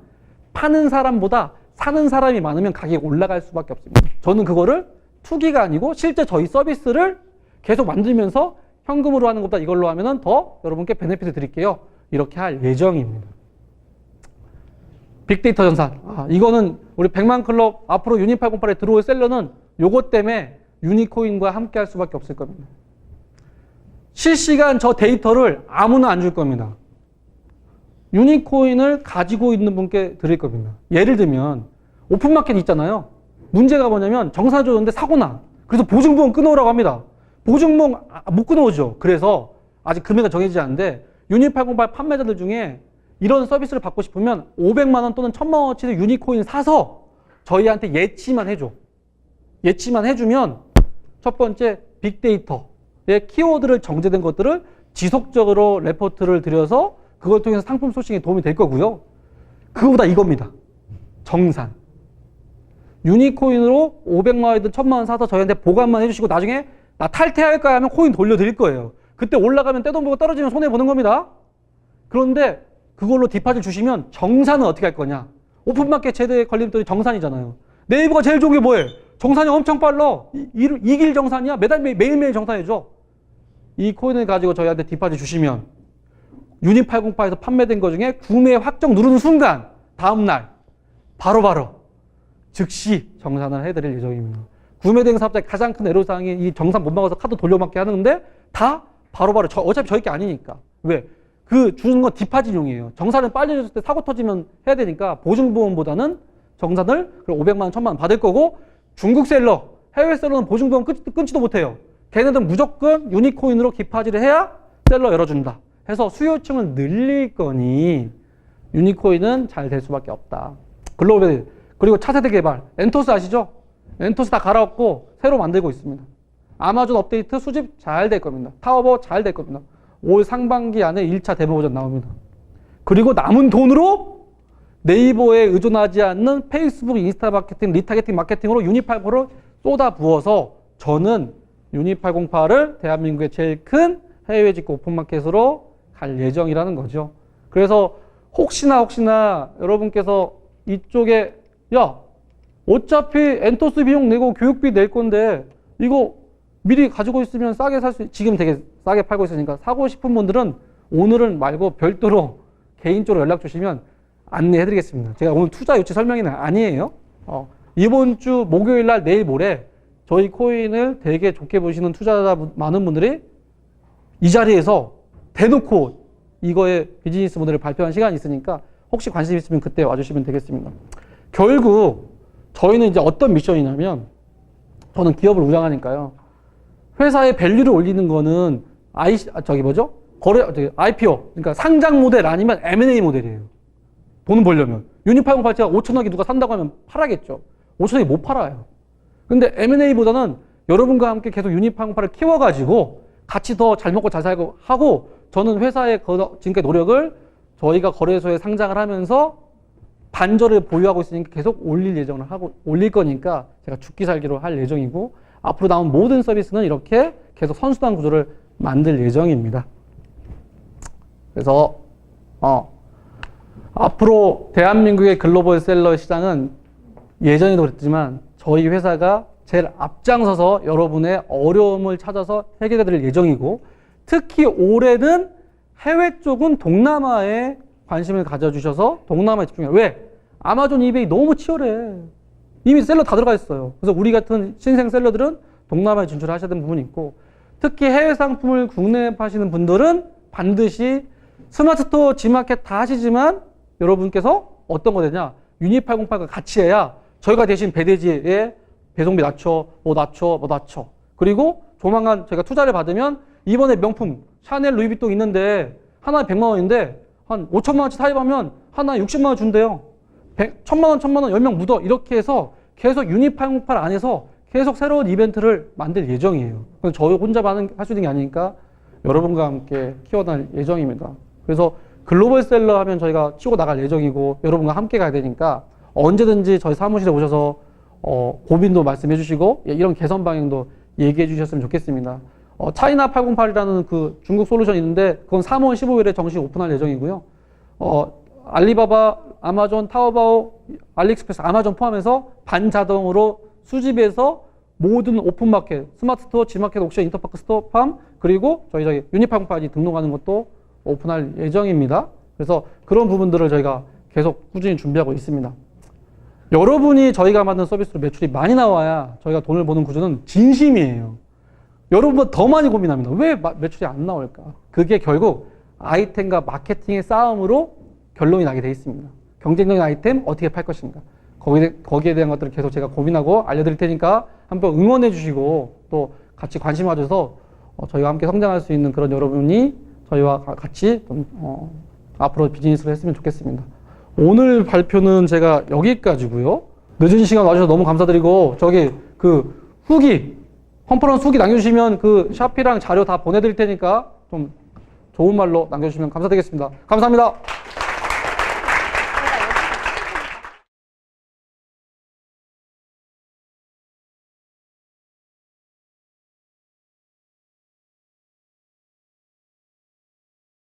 파는 사람보다 사는 사람이 많으면 가격이 올라갈 수밖에 없습니다. 저는 그거를 투기가 아니고 실제 저희 서비스를 계속 만들면서 현금으로 하는 것보다 이걸로 하면은 더 여러분께 베네핏을 드릴게요. 이렇게 할 예정입니다. 빅데이터 전산. 이거는 우리 100만 클럽 앞으로 유니808에 들어올 셀러는 요것 때문에 유니코인과 함께 할 수밖에 없을 겁니다. 실시간 저 데이터를 아무나 안 줄 겁니다. 유니코인을 가지고 있는 분께 드릴 겁니다. 예를 들면 오픈마켓 있잖아요. 문제가 뭐냐면 정산해 줬는데 사고나. 그래서 보증보험 끊어오라고 합니다. 보증보험 못 끊어오죠. 그래서 아직 금액은 정해지지 않는데 유니808 판매자들 중에 이런 서비스를 받고 싶으면 500만 원 또는 1000만 원어치의 유니코인 사서 저희한테 예치만 해줘. 예치만 해주면 첫 번째 빅데이터의 키워드를 정제된 것들을 지속적으로 레포트를 드려서 그걸 통해서 상품 소싱에 도움이 될 거고요. 그거보다 이겁니다. 정산. 유니코인으로 500만 원이든 1000만 원 사서 저희한테 보관만 해주시고 나중에 나 탈퇴할까 하면 코인 돌려드릴 거예요. 그때 올라가면 떼돈 보고 떨어지면 손해보는 겁니다. 그런데 그걸로 디파짓 주시면 정산은 어떻게 할 거냐. 오픈마켓 최대 걸림돌이 정산이잖아요. 네이버가 제일 좋은 게 뭐예요? 정산이 엄청 빨라. 이길 정산이야. 매일매일 정산해줘. 이 코인을 가지고 저희한테 디파짓 주시면 유니808에서 판매된 것 중에 구매 확정 누르는 순간 다음날 바로바로 즉시 정산을 해드릴 예정입니다. 구매된 사업자의 가장 큰 애로사항이 이 정산 못 막아서 카드 돌려막기 하는데 다 바로바로 어차피 저희 게 아니니까. 왜? 그 주는 건 디파짓용이에요. 정산을 빨리 해줬을 때 사고 터지면 해야 되니까 보증보험보다는 정산을 500만 원, 1000만 원 받을 거고 중국 셀러, 해외 셀러는 보증보험 끊지도 못해요. 걔네들은 무조건 유니코인으로 디파짓을 해야 셀러 열어준다. 해서 수요층을 늘릴 거니 유니코인은 잘 될 수밖에 없다. 글로벌 그리고 차세대 개발 엔토스 아시죠? 엔토스 다 갈아엎고 새로 만들고 있습니다. 아마존 업데이트 수집 잘 될 겁니다. 타워버 잘 될 겁니다. 올 상반기 안에 1차 데모 버전 나옵니다. 그리고 남은 돈으로 네이버에 의존하지 않는 페이스북, 인스타 마케팅, 리타게팅 마케팅으로 유니808을 쏟아 부어서 저는 유니808을 대한민국의 제일 큰 해외 직구 오픈마켓으로 갈 예정이라는 거죠. 그래서 혹시나 여러분께서 이쪽에 야 어차피 엔토스 비용 내고 교육비 낼 건데 이거 미리 가지고 있으면 싸게 살 수 지금 되게 싸게 팔고 있으니까 사고 싶은 분들은 오늘은 말고 별도로 개인적으로 연락 주시면 안내해 드리겠습니다. 제가 오늘 투자 유치 설명회는 아니에요. 이번 주 목요일 날 내일 모레 저희 코인을 되게 좋게 보시는 투자자 많은 분들이 이 자리에서 대놓고 이거의 비즈니스 모델을 발표한 시간이 있으니까 혹시 관심 있으면 그때 와주시면 되겠습니다. 결국 저희는 이제 어떤 미션이냐면 저는 기업을 운영하니까요. 회사의 밸류를 올리는 거는 IPO, 그러니까 상장 모델 아니면 M&A 모델이에요. 돈을 벌려면. 유니808가 5천억이 누가 산다고 하면 팔아겠죠. 5천억이 못 팔아요. 근데 M&A보다는 여러분과 함께 계속 유니808을 키워가지고 같이 더 잘 먹고 잘 살고 하고 저는 회사의 지금까지 노력을 저희가 거래소에 상장을 하면서 반절을 보유하고 있으니까 계속 올릴 거니까 제가 죽기 살기로 할 예정이고, 앞으로 나온 모든 서비스는 이렇게 계속 선순환 구조를 만들 예정입니다. 그래서 앞으로 대한민국의 글로벌 셀러 시장은 예전에도 그랬지만 저희 회사가 제일 앞장서서 여러분의 어려움을 찾아서 해결해 드릴 예정이고, 특히 올해는 해외 쪽은 동남아에 관심을 가져주셔서 동남아에 집중해요. 왜? 아마존, 이베이 너무 치열해. 이미 셀러 다 들어가 있어요. 그래서 우리 같은 신생 셀러들은 동남아에 진출하셔야 되는 부분이 있고, 특히 해외 상품을 국내에 파시는 분들은 반드시 스마트스토어, G마켓 다 하시지만 여러분께서 어떤 거 되냐? 유니808과 같이 해야 저희가 대신 배대지에 배송비 낮춰. 그리고 조만간 저희가 투자를 받으면 이번에 명품 샤넬, 루이비통 있는데 하나에 100만 원인데 한 5천만 원치 사입하면 하나에 60만 원 준대요. 1000만 원, 1000명 묻어. 이렇게 해서 계속 유니808 안에서 계속 새로운 이벤트를 만들 예정이에요. 그래서 저희 혼자 할 수 있는 게 아니니까 여러분과 함께 키워나갈 예정입니다. 그래서 글로벌 셀러 하면 저희가 치고 나갈 예정이고 여러분과 함께 가야 되니까 언제든지 저희 사무실에 오셔서 고민도 말씀해 주시고 이런 개선 방향도 얘기해 주셨으면 좋겠습니다. 차이나 808이라는 그 중국 솔루션이 있는데 그건 3월 15일에 정식 오픈할 예정이고요. 알리바바, 아마존, 타오바오, 알리익스프레스, 아마존 포함해서 반자동으로 수집해서 모든 오픈마켓, 스마트스토어, G마켓, 옥션, 인터파크 스토어 팜, 그리고 저희 유니808이 등록하는 것도 오픈할 예정입니다. 그래서 그런 부분들을 저희가 계속 꾸준히 준비하고 있습니다. 여러분이 저희가 만든 서비스로 매출이 많이 나와야 저희가 돈을 버는 구조는 진심이에요. 여러분보다 더 많이 고민합니다. 왜 매출이 안 나올까? 그게 결국 아이템과 마케팅의 싸움으로 결론이 나게 돼 있습니다. 경쟁적인 아이템 어떻게 팔 것인가? 거기에 대한 것들을 계속 제가 고민하고 알려드릴 테니까 한번 응원해 주시고 또 같이 관심 가져서 저희와 함께 성장할 수 있는 그런 여러분이 저희와 같이 좀, 앞으로 비즈니스를 했으면 좋겠습니다. 오늘 발표는 제가 여기까지고요. 늦은 시간 와주셔서 너무 감사드리고 저기 그 후기 컨퍼런스 후기 남겨주시면 그 샤피랑 자료 다 보내드릴 테니까 좀 좋은 말로 남겨주시면 감사드리겠습니다. 감사합니다.